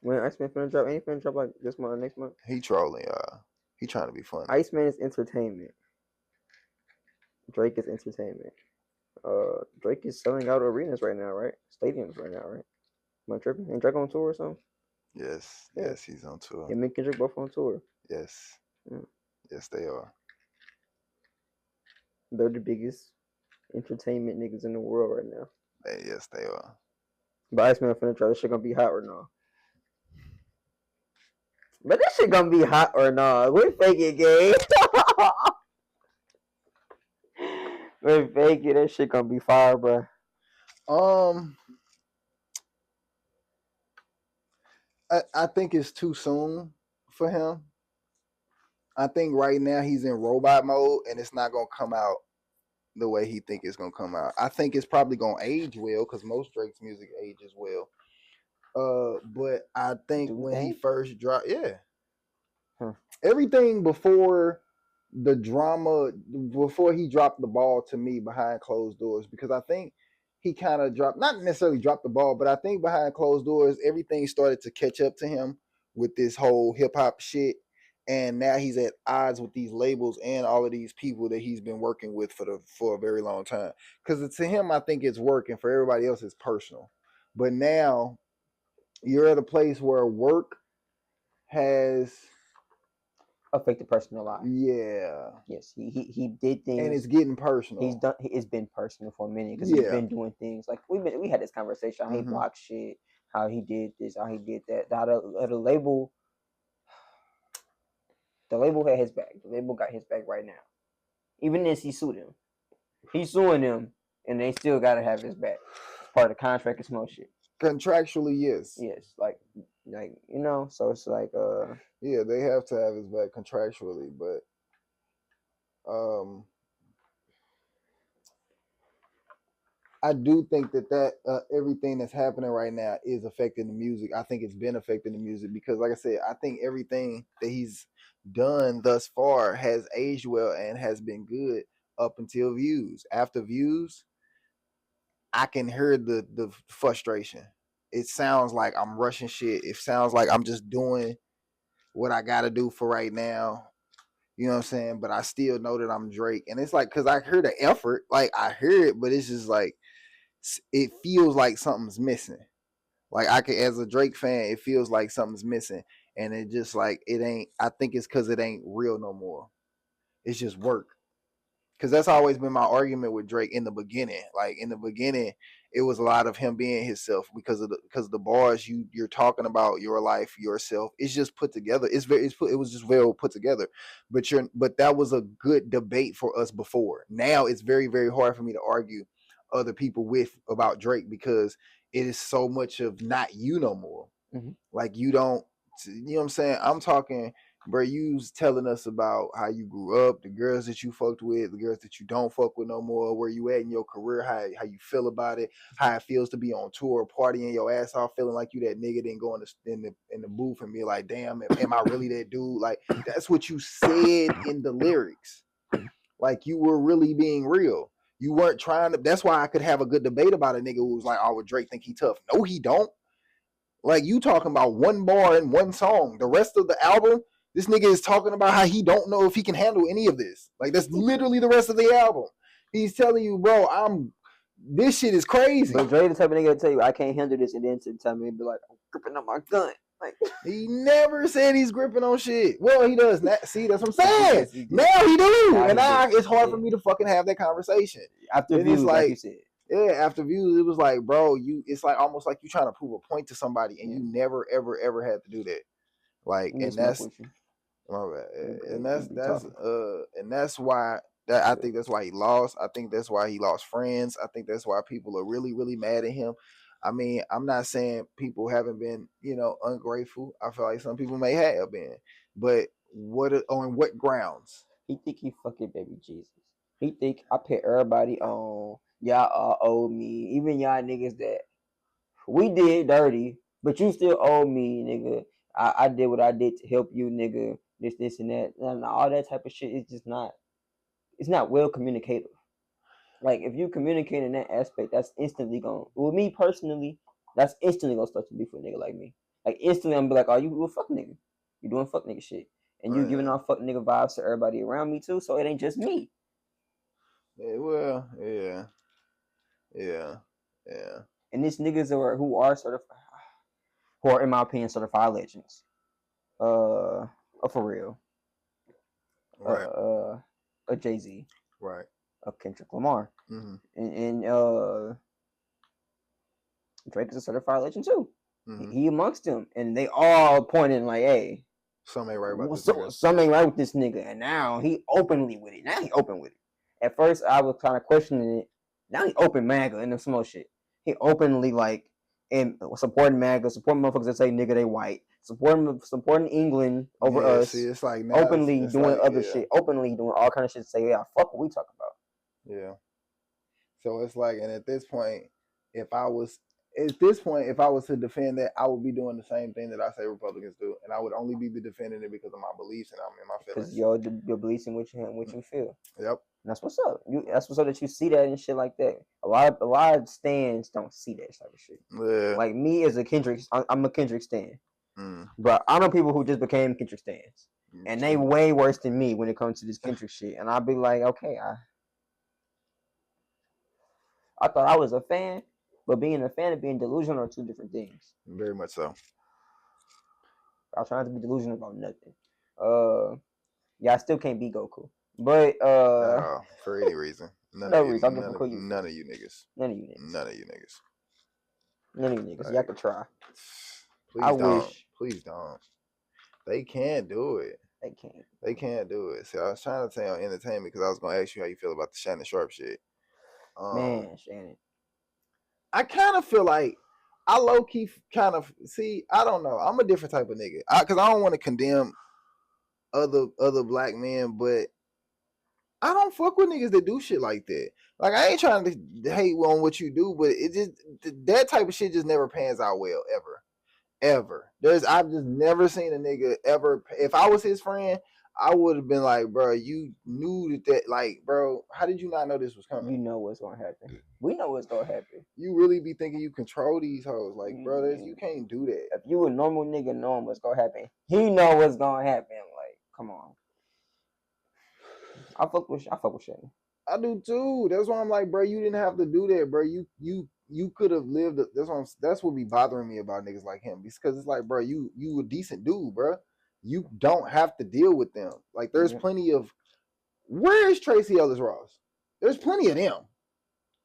When Iceman finna drop, ain't finna drop like this month, next month. He trolling, y'all. He trying to be funny. Iceman is entertainment. Drake is entertainment. Drake is selling out arenas right now, right? Stadiums right now, right? Am I tripping? Ain't Drake on tour or something? Yes, yeah. Yes, he's on tour. And Mick and Drake both on tour. Yes, yes, they are. They're the biggest entertainment niggas in the world right now. Yes, they are. But Iceman finna drop. This shit gonna be hot or no? But this shit gonna be hot or no? We fake it, gay. We fake it. That shit gonna be fire, bro. I think it's too soon for him. I think right now he's in robot mode and it's not gonna come out the way he think it's gonna come out. I think it's probably gonna age well because most Drake's music ages well. But I think when he first dropped, everything before the drama, before he dropped the ball to me behind closed doors, because I think he kind of dropped, not necessarily dropped the ball, but I think behind closed doors, everything started to catch up to him with this whole hip hop shit. And now he's at odds with these labels and all of these people that he's been working with for a very long time. Because to him, I think it's work, and for everybody else, it's personal. But now you're at a place where work has affected personal life. Yeah. Yes, he did things, and it's getting personal. He's done. It's been personal for a minute because he's been doing things like we had this conversation. How he blocked shit, how he did this, how he did that. The label had his back. The label got his back right now. Even this, he sued him. He's suing them, and they still gotta have his back. It's part of the contract and some shit. Contractually, yes. Yes, like you know. So it's like yeah, they have to have his back contractually, but I do think that everything that's happening right now is affecting the music. I think it's been affecting the music because, like I said, I think everything that he's done thus far has aged well and has been good up until Views. After Views, I can hear the frustration. It sounds like I'm rushing shit. It sounds like I'm just doing what I got to do for right now. You know what I'm saying? But I still know that I'm Drake. And it's like, because I hear the effort. Like, I hear it, but it's just like, it feels like something's missing. Like, I can, as a Drake fan, it feels like something's missing. And it just like, it ain't, I think it's because it ain't real no more. It's just work. Because that's always been my argument with Drake in the beginning. Like, in the beginning, it was a lot of him being himself because of the bars you're talking about your life, yourself. It's just put together. It was just well put together. But that was a good debate for us before. Now it's very, very hard for me to argue other people with about Drake because it is so much of not you no more. Mm-hmm. Like, you don't, you know what I'm saying? I'm talking, bro, you was telling us about how you grew up, the girls that you fucked with, the girls that you don't fuck with no more, where you at in your career, how you feel about it, how it feels to be on tour, partying your ass off, feeling like you that nigga, then going in the booth and be like, damn, am I really that dude? Like, that's what you said in the lyrics. Like, you were really being real. You weren't trying to. That's why I could have a good debate about a nigga who was like, oh, would Drake think he tough? No, he don't. Like, you talking about one bar in one song. The rest of the album, this nigga is talking about how he don't know if he can handle any of this. Like, that's literally the rest of the album. He's telling you, bro, this shit is crazy. But Dre the type of nigga to tell you, I can't handle this, and then to tell me, be like, I'm gripping on my gun. Like, he never said he's gripping on shit. Well, he does. See, that's what I'm saying. Yes, now he do. Now and it's hard for me to fucking have that conversation. After Views, like you said. Yeah, after Views, it was like, bro, it's like almost like you trying to prove a point to somebody, and you never, ever, ever had to do that. Like, and that's why I think that's why he lost. I think that's why he lost friends. I think that's why people are really, really mad at him. I mean, I'm not saying people haven't been, ungrateful. I feel like some people may have been, but on what grounds? He think he fucking baby Jesus. He think I put everybody on. Y'all all owe me. Even y'all niggas that we did dirty, but you still owe me, nigga. I did what I did to help you, nigga. This, and that. And all that type of shit is just not. It's not well communicative. Like, if you communicate in that aspect, that's instantly going. With me personally, that's instantly gonna start to be for a nigga like me. Like, instantly, I'm gonna be like, oh, you a fuck nigga. You doing fuck nigga shit. And you giving off fuck nigga vibes to everybody around me too, so it ain't just me. Yeah, well, yeah. And these niggas who are certified, who are, in my opinion, certified legends. For real. Right. A Jay-Z. Right. A Kendrick Lamar. Mm-hmm. And Drake is a certified legend too. Mm-hmm. He amongst them, and they all pointing like, "Hey, something ain't right about this nigga. Something ain't right with this nigga." And now he openly with it. Now he open with it. At first, I was kind of questioning it. Now he open MAGA and some more shit. He openly like and supporting MAGA, supporting motherfuckers that say nigga they white, supporting England over us. See, it's like now openly it's doing like, other shit, openly doing all kind of shit to say, yeah, fuck what we talking about. Yeah. So it's like, and at this point, if I was to defend that, I would be doing the same thing that I say Republicans do, and I would only be defending it because of my beliefs and I'm in my feelings. Because your beliefs in what you feel. Yep. And that's what's up. That's what's up that you see that and shit like that. A lot of stands don't see that type of shit. Yeah. Like me as a Kendrick, I'm a Kendrick stan. But I know people who just became Kendrick stans, and they way worse than me when it comes to this Kendrick shit. And I'll be like, okay, I thought I was a fan, But being a fan and being delusional are two different things. Very much so. I'll try not to be delusional about nothing. Yeah, I still can't be Goku. But for any reason. None no of you reason. I'll give none a of cool you. none of you niggas. None of you niggas. None of you niggas. None of you niggas. Y'all could try. Please I don't. wish. Please don't. They can't do it. They can't. They can't do it. See, I was trying to say on entertainment because I was gonna ask you how you feel about the Shannon Sharp shit. Man, Shannon. I kind of feel like I low key kind of see. I don't know. I'm a different type of nigga because I don't want to condemn other black men, but I don't fuck with niggas that do shit like that. Like I ain't trying to hate on what you do, but it just that type of shit just never pans out well ever. I've just never seen a nigga ever. If I was his friend, I would have been like, bro, you knew that, like, bro, how did you not know this was coming? You know what's gonna happen. We know what's gonna happen. You really be thinking you control these hoes, like, bro, you can't do that. If you a normal nigga knowing what's gonna happen, he know what's gonna happen. Like, come on. I fuck with Shannon. I do too. That's why I'm like, bro, you didn't have to do that, bro. You could have lived. That's what be bothering me about niggas like him, because it's like, bro, you a decent dude, bro. You don't have to deal with them. Like, there's plenty of. Where is Tracy Ellis Ross? There's plenty of them.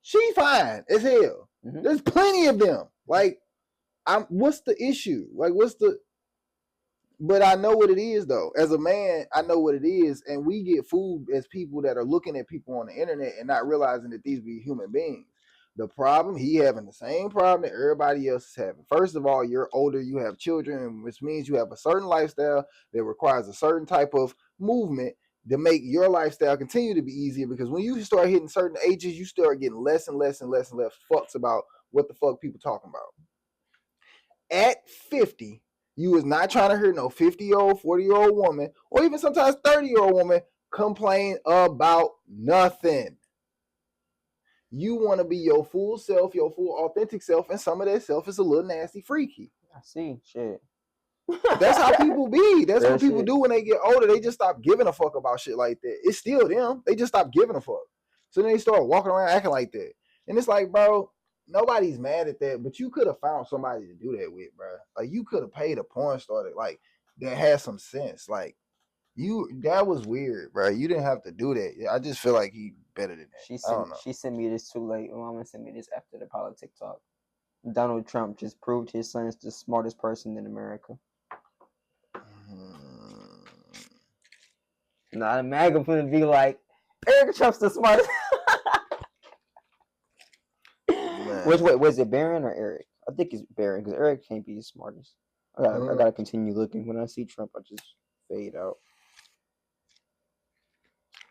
She fine as hell. Mm-hmm. There's plenty of them. Like, what's the issue? Like, what's the? But I know what it is, though. As a man, I know what it is, and we get fooled as people that are looking at people on the internet and not realizing that these be human beings. The problem, he having the same problem that everybody else is having. First of all, you're older, you have children, which means you have a certain lifestyle that requires a certain type of movement to make your lifestyle continue to be easier, because when you start hitting certain ages, you start getting less and less and less and less fucks about what the fuck people talking about. At 50, you is not trying to hear no 50-year-old, 40-year-old woman, or even sometimes 30-year-old woman complain about nothing. You want to be your full self, your full authentic self, and some of that self is a little nasty freaky. I see. Shit. That's how people be. That's what people do when they get older. They just stop giving a fuck about shit like that. It's still them. They just stop giving a fuck. So then they start walking around acting like that. And it's like, bro, nobody's mad at that, but you could have found somebody to do that with, bro. Like, you could have paid a porn star that has some sense. Like, that was weird, bro. You didn't have to do that. I just feel like he better than that. She sent me this too late. Mama sent me this after the politic talk. Donald Trump just proved his son is the smartest person in America. Now the MAGA gonna be like, Eric Trump's the smartest. Which way was it, Barron or Eric? I think it's Barron, because Eric can't be the smartest. I gotta continue looking. When I see Trump, I just fade out.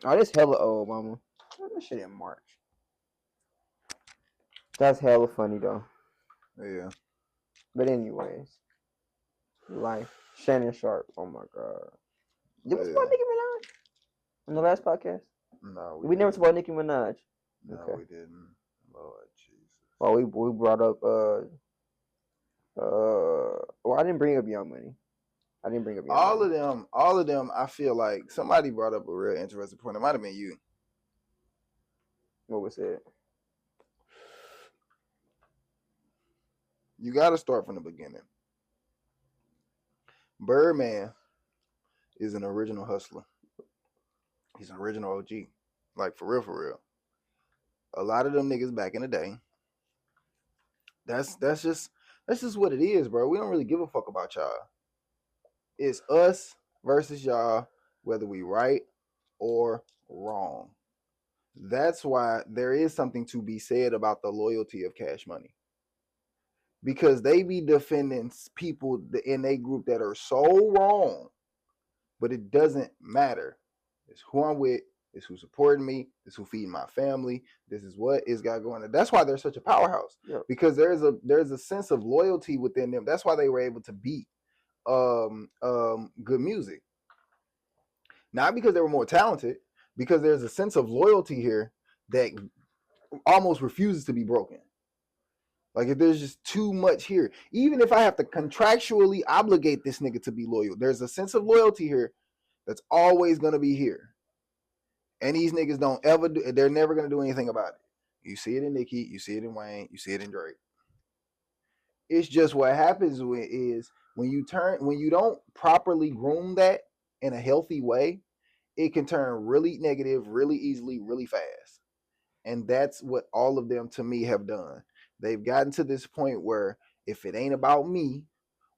Oh, this hella old, mama. That shit in March. That's hella funny though. Yeah. But anyways, life. Shannon Sharp. Oh my god. Did we talk about Nicki Minaj on the last podcast? No, we never talked about Nicki Minaj. No, we didn't. Lord Jesus. Well, we brought up well, I didn't bring up Young Money. I didn't bring up Young Money. All of them. I feel like somebody brought up a real interesting point. It might have been you. What was it? You got to start from the beginning. Birdman is an original hustler. He's an original OG. Like, for real. A lot of them niggas back in the day. That's just what it is, bro. We don't really give a fuck about y'all. It's us versus y'all, whether we right or wrong. That's why there is something to be said about the loyalty of Cash Money. Because they be defending people in a group that are so wrong, but it doesn't matter. It's who I'm with, it's who's supporting me, it's who feeding my family, this is what is got going on. That's why they're such a powerhouse. Yeah. Because there's a sense of loyalty within them. That's why they were able to beat good music. Not because they were more talented, because there's a sense of loyalty here that almost refuses to be broken. Like, if there's just too much here, even if I have to contractually obligate this nigga to be loyal, there's a sense of loyalty here that's always going to be here. And these niggas don't ever do, they're never going to do anything about it. You see it in Nicki, you see it in Wayne, you see it in Drake. It's just what happens is when you don't properly groom that in a healthy way, it can turn really negative really easily, really fast. And that's what all of them to me have done. They've gotten to this point where if it ain't about me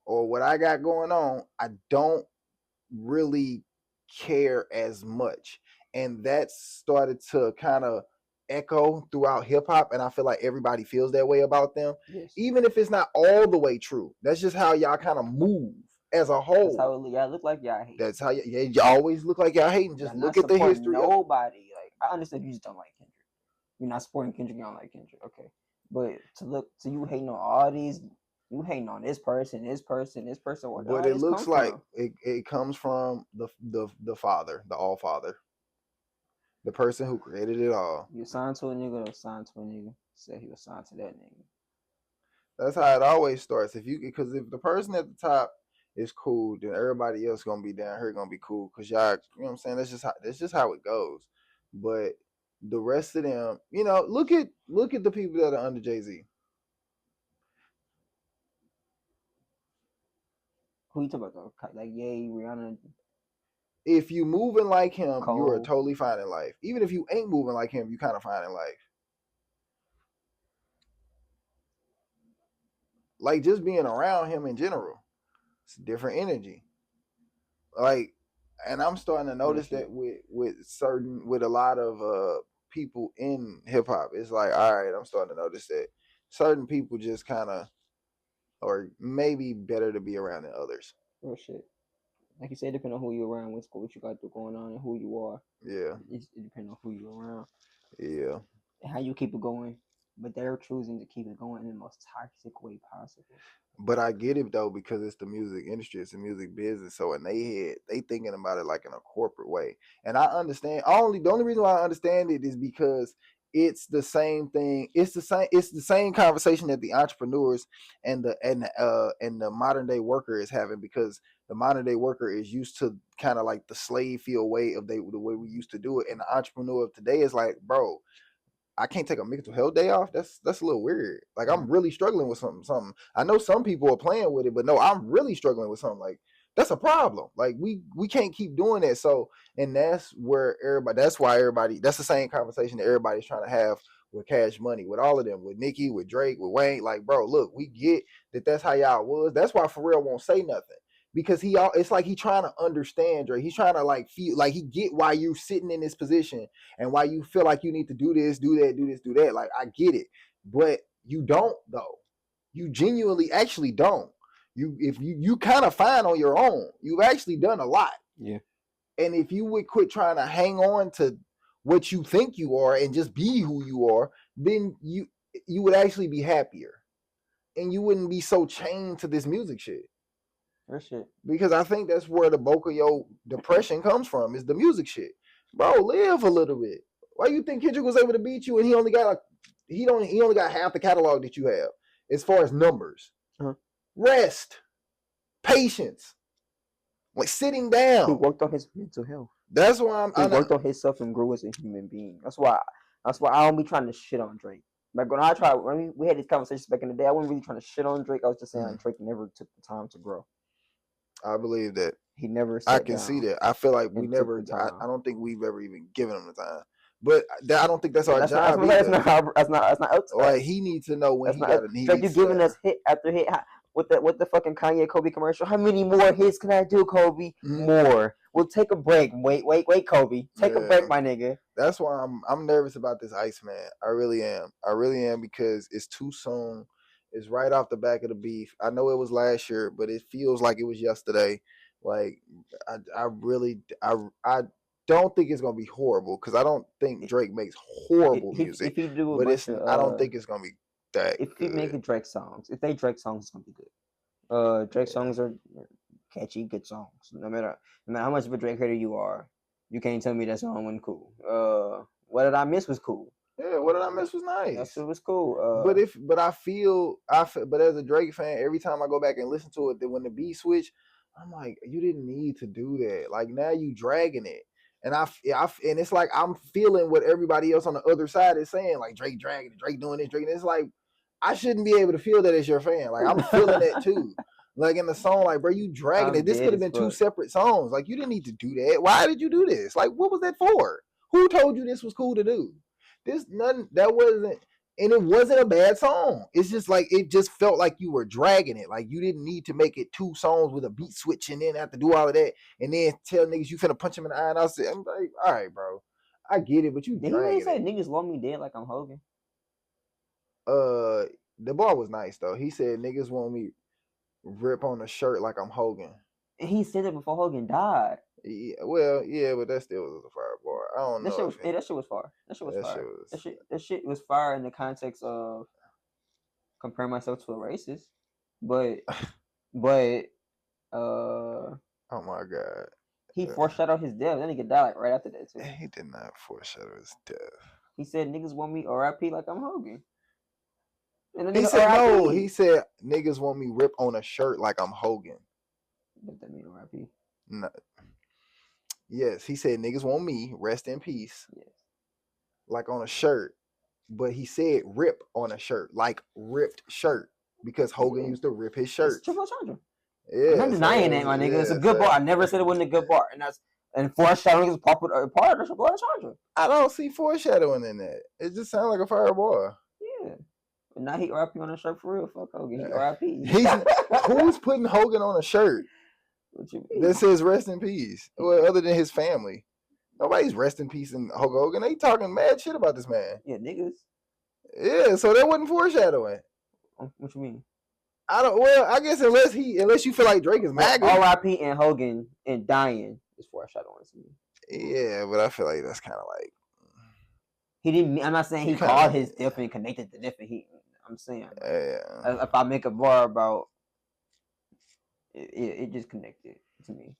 or what I got going on, I don't really care as much. And that started to kind of echo throughout hip hop. And I feel like everybody feels that way about them. Yes. Even if it's not all the way true. That's just how y'all kind of move as a whole. That's how y'all look like y'all hate. That's how you always look like y'all hating. Just y'all look at the history. Nobody. Like, I understand you just don't like Kendrick. You're not supporting Kendrick, you don't like Kendrick. Okay. But to you hating on all these, you hating on this person. But it looks like it comes from the father, the all father. The person who created it all. You signed to a nigga or signed to a nigga. Said he was signed to that nigga. That's how it always starts. Because if the person at the top is cool, then everybody else gonna be down here gonna be cool. Cause y'all, you know what I'm saying? That's just how it goes. But the rest of them, look at the people that are under Jay-Z. Who you talking about though? Like Ye, Rihanna. If you moving like him, Cole, you are totally fine in life. Even if you ain't moving like him, you kind of fine in life. Like just being around him in general, it's a different energy. Like, and I'm starting to notice that with a lot of people in hip hop, it's like, all right, I'm starting to notice that certain people just kind of, or maybe better to be around than others. Real shit. Like you said, depending on who you're around, what you got going on, and who you are. Yeah. It depends on who you're around. Yeah. And how you keep it going. But they're choosing to keep it going in the most toxic way possible. But I get it though, because it's the music industry, it's the music business. So in their head, they thinking about it like in a corporate way. And I understand. The only reason why I understand it is because it's the same thing. It's the same conversation that the entrepreneurs and the modern day worker is having, because the modern day worker is used to kind of like the slave feel way of the way we used to do it. And the entrepreneur of today is like, bro, I can't take a mental health day off. That's a little weird. Like, I'm really struggling with something. I know some people are playing with it, but no, I'm really struggling with something. Like, that's a problem. Like, we can't keep doing that. So, and that's why everybody, that's the same conversation that everybody's trying to have with Cash Money, with all of them, with Nicki, with Drake, with Wayne. Like, bro, look, we get that that's how y'all was. That's why Pharrell won't say nothing. Because it's like he trying to understand Drake. He's trying to like feel like he get why you're sitting in this position and why you feel like you need to do this, do that, do this, do that. Like, I get it, but you don't though. You genuinely actually don't. You kind of fine on your own. You've actually done a lot. Yeah. And if you would quit trying to hang on to what you think you are and just be who you are, then you would actually be happier, and you wouldn't be so chained to this music shit. For shit. Because I think that's where the bulk of your depression comes from, is the music shit. Bro, live a little bit. Why you think Kendrick was able to beat you and he only got half the catalog that you have as far as numbers? Uh-huh. Rest, patience, like sitting down. He worked on his mental health. That's why he worked on himself and grew as a human being. That's why I don't be trying to shit on Drake. Like when we had these conversations back in the day, I wasn't really trying to shit on Drake. I was just saying Drake never took the time to grow. I believe that. He never. I can see that. I feel like we never. I don't think we've ever even given him the time. But I don't think that's our job either. That's not up to like us. He needs to know when that's he got to. Drake, you giving us hit after hit. With the fucking Kanye Kobe commercial. How many more hits can I do, Kobe? More. We'll take a break. Wait, Kobe. Take a break, my nigga. That's why I'm nervous about this Iceman. I really am, because it's too soon. It's right off the back of the beef. I know it was last year, but it feels like it was yesterday. Like, I really don't think it's gonna be horrible, because I don't think Drake makes horrible music. If he do but I don't think it's gonna be that. If he make Drake songs, if they Drake songs, it's gonna be good. Drake songs are catchy, good songs. No matter how much of a Drake hater you are, you can't tell me that song wasn't cool. What Did I Miss was cool. Yeah, What Did I Miss was nice. That shit was cool. But as a Drake fan, every time I go back and listen to it, then when the beat switch, I'm like, you didn't need to do that. Like, now you dragging it. And and it's like I'm feeling what everybody else on the other side is saying, like Drake dragging, Drake doing this, Drake. And it's like I shouldn't be able to feel that as your fan. Like I'm feeling that too. Like in the song, like bro, you dragging it. This could have been 2 separate songs. Like you didn't need to do that. Why did you do this? Like what was that for? Who told you this was cool to do? This nothing that wasn't, and it wasn't a bad song. It's just like it just felt like you were dragging it. Like you didn't need to make it 2 songs with a beat switch and then have to do all of that and then tell niggas you finna punch him in the eye. And I'm like, all right, bro, I get it, but you. Did he really say niggas want me dead like I'm Hogan? The bar was nice though. He said niggas want me rip on the shirt like I'm Hogan. And he said it before Hogan died. Yeah, well, yeah, but that still was a fire bar. I don't know. That shit was fire. That shit was fire. That shit was fire in the context of comparing myself to a racist, but oh my god, he foreshadowed his death. Then he could die like right after that too. He did not foreshadow his death. He said niggas want me R.I.P. like I'm Hogan. And he said no. He said niggas want me rip on a shirt like I'm Hogan. What that mean, R.I.P.? No. Yes, he said niggas want me rest in peace. Yes. Like on a shirt, but he said rip on a shirt, like ripped shirt, because Hogan used to rip his shirt. Triple Chandra. Yeah, I'm not denying that, my nigga. Yeah, it's a good bar. I never said it wasn't a good bar, and foreshadowing is part of the Triple Chandra. I don't see foreshadowing in that. It just sounds like a fire bar. Yeah. But now he RIP on a shirt for real. Fuck Hogan. He RIP. Who's putting Hogan on a shirt that says rest in peace? Well, other than his family. Nobody's rest in peace in Hulk Hogan. They talking mad shit about this man. Yeah, niggas. Yeah, so that wasn't foreshadowing. What you mean? I guess unless you feel like Drake is MAGA. R.I.P. and Hogan and dying is foreshadowing to me. Yeah, but I feel like that's kind of like he didn't. I'm not saying he called his death and connected to death. I'm saying if I make a bar about it just connected to me.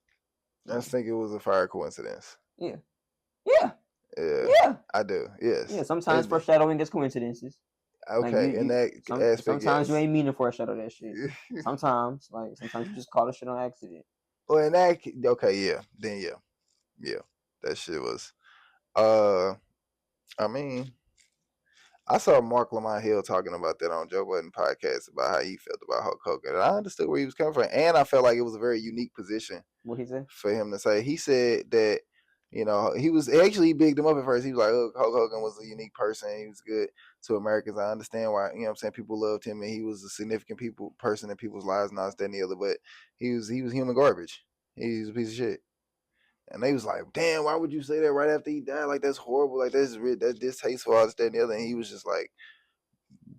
I just think it was a fire coincidence. Yeah. I do. Yes. Yeah. Sometimes foreshadowing is coincidences. Okay, like sometimes you ain't meaning to foreshadow that shit. sometimes you just call the shit on accident. Well, in that, okay, then that shit was. I mean, I saw Mark Lamont Hill talking about that on Joe Budden podcast about how he felt about Hulk Hogan, and I understood where he was coming from, and I felt like it was a very unique position. What he said? For him to say, he said that. He bigged him up at first. He was like, Hulk Hogan was a unique person. He was good to Americans. I understand why, people loved him and he was a significant person in people's lives, not that and the other, but he was human garbage. He was a piece of shit. And they was like, damn, why would you say that right after he died? Like, that's horrible. Like, that's distasteful, all this, that, and the other. And he was just like,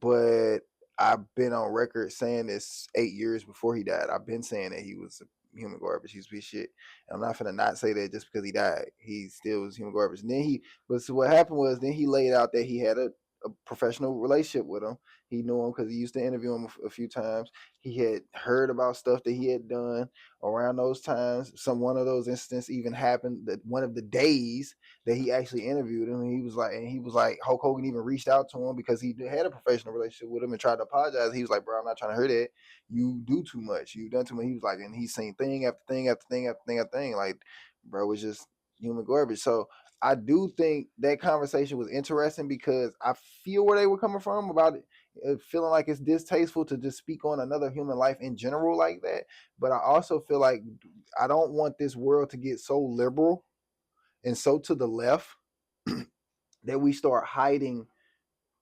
but I've been on record saying this 8 years before he died. I've been saying that he was human garbage. He's a piece of shit. And I'm not finna not say that just because he died. He still was human garbage. And then what happened was then he laid out that he had a professional relationship with him. He knew him because he used to interview him a few times. He had heard about stuff that he had done around those times. One of those incidents even happened that one of the days that he actually interviewed him. And he was like, Hulk Hogan even reached out to him because he had a professional relationship with him and tried to apologize. He was like, bro, I'm not trying to hear that. You do too much. You've done too much. He was like, and he's saying thing after thing after thing after thing after thing. Like, bro, it's just human garbage. So I do think that conversation was interesting because I feel where they were coming from about it, feeling like it's distasteful to just speak on another human life in general like that. But I also feel like I don't want this world to get so liberal and so to the left that we start hiding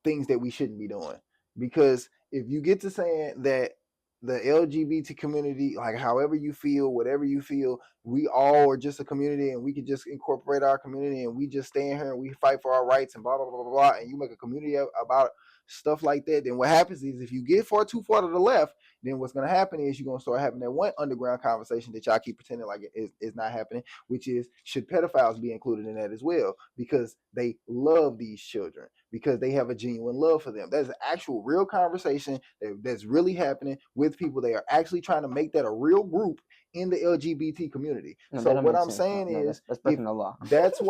things that we shouldn't be doing. Because if you get to saying that the LGBT community, like however you feel, whatever you feel, we all are just a community and we can just incorporate our community and we just stand here and we fight for our rights and blah, blah, blah, blah, blah, and you make a community about stuff like that, then what happens is if you get too far to the left, then what's going to happen is you're going to start having that one underground conversation that y'all keep pretending like it is not happening, which is, should pedophiles be included in that as well? Because they love these children, because they have a genuine love for them. That's an actual real conversation that's really happening with people. They are actually trying to make that a real group in the LGBT community. No, so what I'm saying is that's breaking the law. That's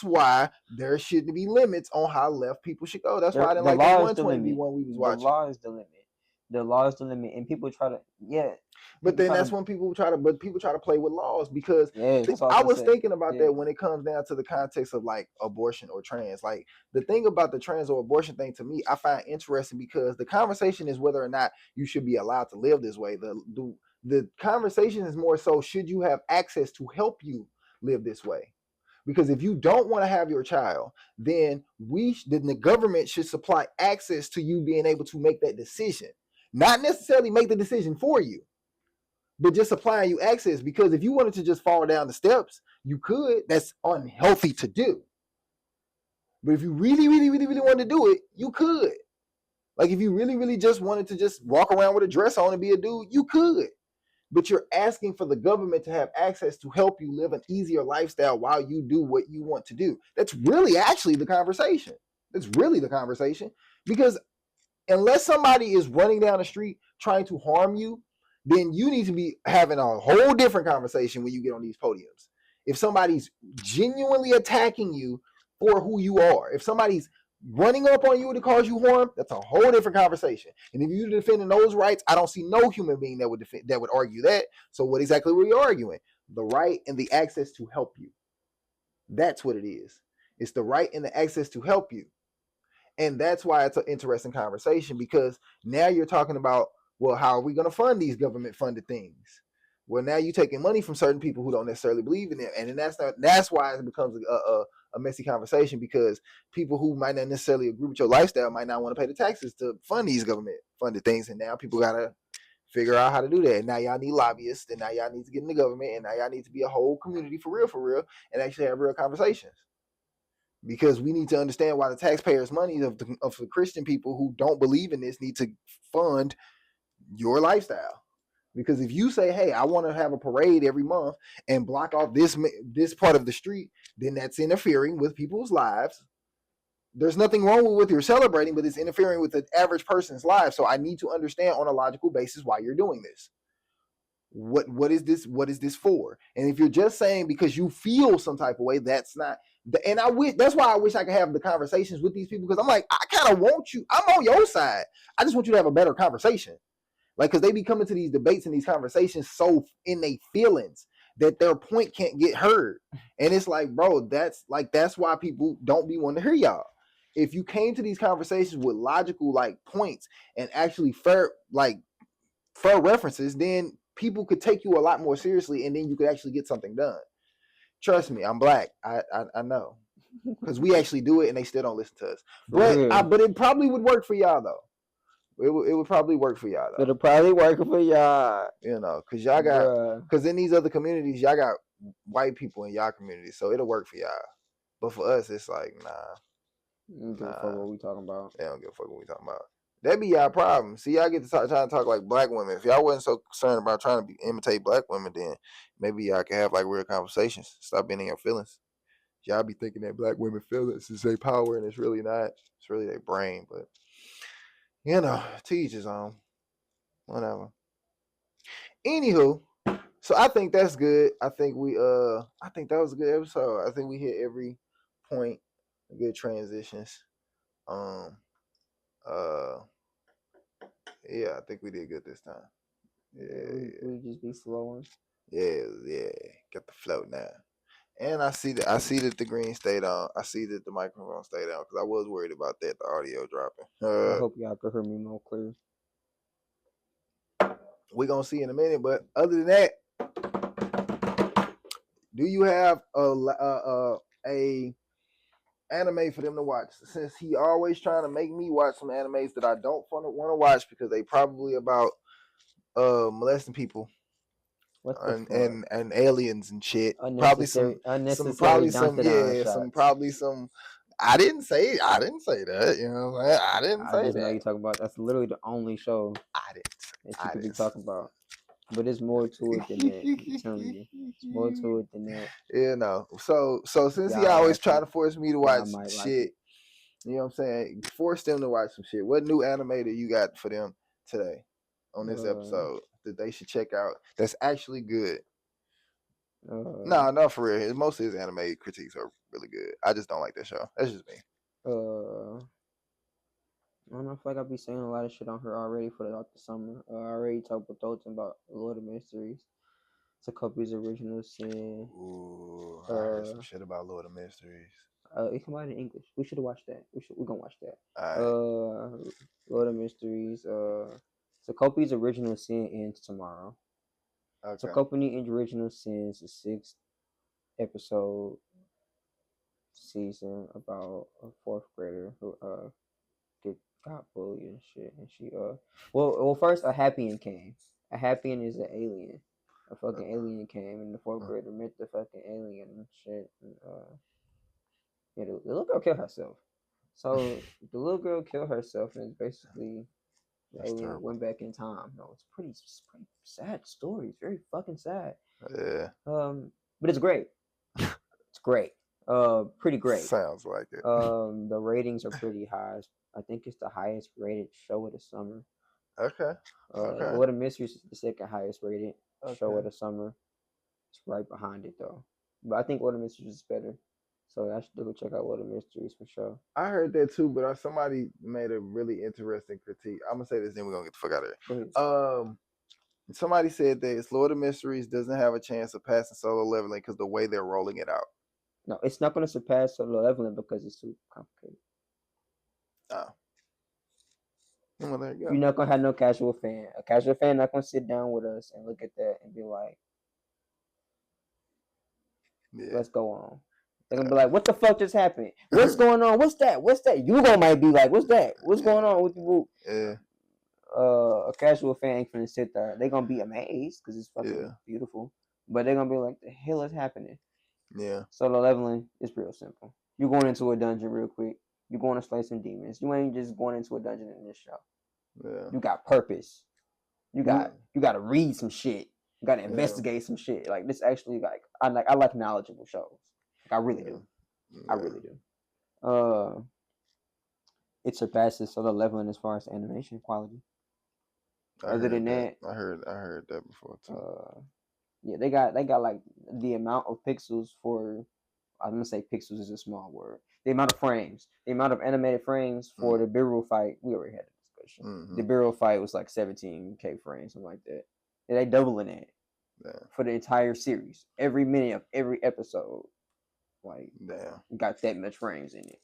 why there shouldn't be limits on how left people should go. That's why I didn't like the 120 one we was watching. The law is the limit. The law is the limit, and people try to But then that's when people try to play with laws because that's all I was say. thinking about that when it comes down to the context of like abortion or trans. Like the thing about the trans or abortion thing to me, I find interesting because the conversation is whether or not you should be allowed to live this way. The conversation is more so should you have access to help you live this way? Because if you don't want to have your child, then the government should supply access to you being able to make that decision. Not necessarily make the decision for you, but just supplying you access. Because if you wanted to just fall down the steps, you could. That's unhealthy to do. But if you really, really, really, really wanted to do it, you could. Like if you really, really just wanted to just walk around with a dress on and be a dude, you could. But you're asking for the government to have access to help you live an easier lifestyle while you do what you want to do. That's really actually the conversation. That's really the conversation. Because unless somebody is running down the street trying to harm you, then you need to be having a whole different conversation when you get on these podiums. If somebody's genuinely attacking you for who you are, if somebody's running up on you to cause you harm, that's a whole different conversation. And if you're defending those rights, I don't see no human being that would argue that. So what exactly were you arguing? The right and the access to help you. That's what it is. It's the right and the access to help you. And that's why it's an interesting conversation because now you're talking about, well, how are we going to fund these government funded things? Well, now you're taking money from certain people who don't necessarily believe in it. And then that's why it becomes a messy conversation because people who might not necessarily agree with your lifestyle might not want to pay the taxes to fund these government funded things. And now people got to figure out how to do that. And now y'all need lobbyists, and now y'all need to get in the government, and now y'all need to be a whole community for real, and actually have real conversations because we need to understand why the taxpayers' money of the Christian people who don't believe in this need to fund your lifestyle. Because if you say, "Hey, I want to have a parade every month and block off this part of the street," then that's interfering with people's lives. There's nothing wrong with what you're celebrating, but it's interfering with the average person's life. So I need to understand on a logical basis why you're doing this. What is this? What is this for? And if you're just saying because you feel some type of way, that's not. And I wish that's why I wish I could have the conversations with these people because I'm like I kind of want you. I'm on your side. I just want you to have a better conversation. Like because they be coming to these debates and these conversations so in their feelings that their point can't get heard. And it's like, bro, that's why people don't be wanting to hear y'all. If you came to these conversations with logical like points and actually fair references, then people could take you a lot more seriously, and then you could actually get something done. Trust me, I'm black. I know because we actually do it, and they still don't listen to us. But it probably would work for y'all though. It would probably work for y'all though. It'll probably work for y'all. You know, because y'all got because in these other communities, y'all got white people in y'all community, so it'll work for y'all. But for us, it's like nah. Don't give a fuck what we talking about. They don't give a fuck what we talking about. That be y'all problem. See, y'all get to trying to talk like black women. If y'all wasn't so concerned about trying to imitate black women, then maybe y'all can have like real conversations. Stop being in your feelings. Y'all be thinking that black women feelings is their power, and it's really not. It's really their brain. But you know, teach his own. Whatever. Anywho, so I think that's good. I think that was a good episode. I think we hit every point, good transitions. Um yeah, I think we did good this time. Yeah, we just be flowing. Yeah, got the flow now. And I see that the green stayed on. I see that the microphone stayed on because I was worried about that, the audio dropping. I hope y'all could hear me more clear. We're gonna see in a minute, but other than that, do you have a anime for them to watch? Since he always trying to make me watch some animes that I don't want to watch because they probably about molesting people and aliens and shit. Probably some I didn't say that. You know, I didn't say that. I just know you talking about. That's literally the only show that you could be talking about. But there's more to it than that. I'm telling you, there's more to it than that. You know, so since he always trying to force me to watch shit, you know what I'm saying? Force them to watch some shit. What new anime do you got for them today on this episode that they should check out? That's actually good. No, for real. Most of his anime critiques are really good. I just don't like that show. That's just me. I don't know. I feel like I'll be saying a lot of shit on her already for the summer. I already talked with Dalton about Lord of Mysteries. It's a Kobe's original sin. Ooh, I heard some shit about Lord of Mysteries. It come out in English. We should have watched that. We're gonna watch that. All right. Lord of Mysteries. Sokopi's original sin ends tomorrow. Okay. Sokopi original sin is the 6th episode season about a fourth grader who got bullied and shit, and she well first a Happian came. A Happian is an alien. A fucking alien came, and the fourth grader met the fucking alien and shit. And, yeah, the little girl killed herself. So the little girl killed herself, and it's basically the That's alien terrible. went back in time. No, it's pretty sad story. It's very fucking sad. Yeah. But it's great. It's great. Pretty great. Sounds like it. The ratings are pretty high. I think it's the highest rated show of the summer. Okay. Okay. Lord of Mysteries is the second highest rated show of the summer. It's right behind it though. But I think Lord of Mysteries is better. So I should go check out Lord of Mysteries for sure. I heard that too, but somebody made a really interesting critique. I'm gonna say this, then we're gonna get the fuck out of here. Go ahead. Somebody said that it's Lord of Mysteries doesn't have a chance of passing solo leveling because the way they're rolling it out. No, it's not gonna surpass solo leveling because it's too complicated. Oh. Well, there you go. You're not gonna have no casual fan. A casual fan not gonna sit down with us and look at that and be like, let's go on. They're gonna be like, what the fuck just happened? What's going on? What's that? What's that? You gonna might be like, what's that? What's going on with you? Yeah. A casual fan ain't gonna sit there. They're gonna be amazed because it's fucking beautiful. But they're gonna be like, the hell is happening? Yeah. Solo leveling is real simple. You're going into a dungeon real quick. You're going to slay some demons. You ain't just going into a dungeon in this show. Yeah. You got purpose. You got to read some shit. You got to investigate some shit. Like this actually I like knowledgeable shows. Like I really do. I really do. It surpasses solo leveling as far as animation quality. Other than that, I heard that before too. Yeah, they got like the amount of pixels for. I'm gonna say pixels is a small word. The amount of frames, the amount of animated frames for the Boruto fight. We already had a discussion. The Boruto fight was like 17K frames, something like that. And they doubling it for the entire series. Every minute of every episode, like got that much frames in it.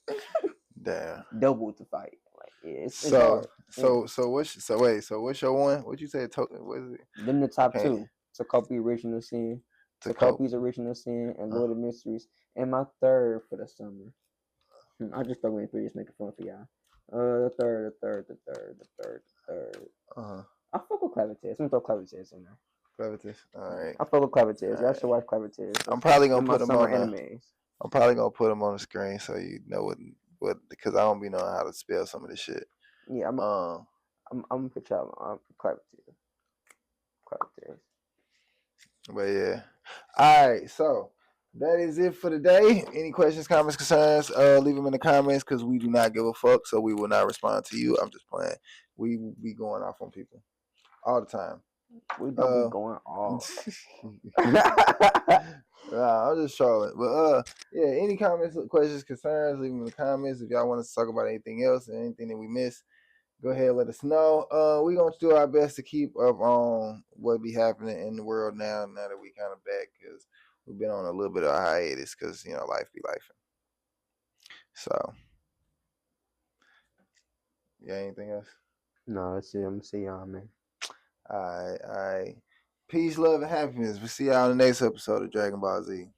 Damn. Doubled the fight. Like it's hard. So what's your one? What you say? What is it? Them the top two. Sokopi Original Sin, Sokopi's Original Sin, and Lord of Mysteries. And my third for the summer. I just throw in three, just making fun for y'all. The third. I fuck with Clever Test. I'm gonna throw Clever Test in there. Clever Test. All right. I fuck with Clever Test. Y'all should watch Clever Test. I'm probably gonna put them on animes. I'm probably gonna put them on the screen so you know what because I don't be knowing how to spell some of this shit. Yeah, I'm gonna put y'all on Clever Test. Clever Test. But yeah. All right, so that is it for today. Any questions, comments, concerns? Leave them in the comments because we do not give a fuck, so we will not respond to you. I'm just playing. We be going off on people all the time. We don't be going off. Nah, I'm just trolling. But yeah, any comments, questions, concerns? Leave them in the comments. If y'all want us to talk about anything else and anything that we missed, go ahead and let us know. We're gonna do our best to keep up on what be happening in the world now that we kind of back because we've been on a little bit of a hiatus because life be life. So yeah, anything else? No, that's it. I'm gonna see y'all, man. All right. Peace, love, and happiness. We'll see y'all in the next episode of Dragon Ball Z.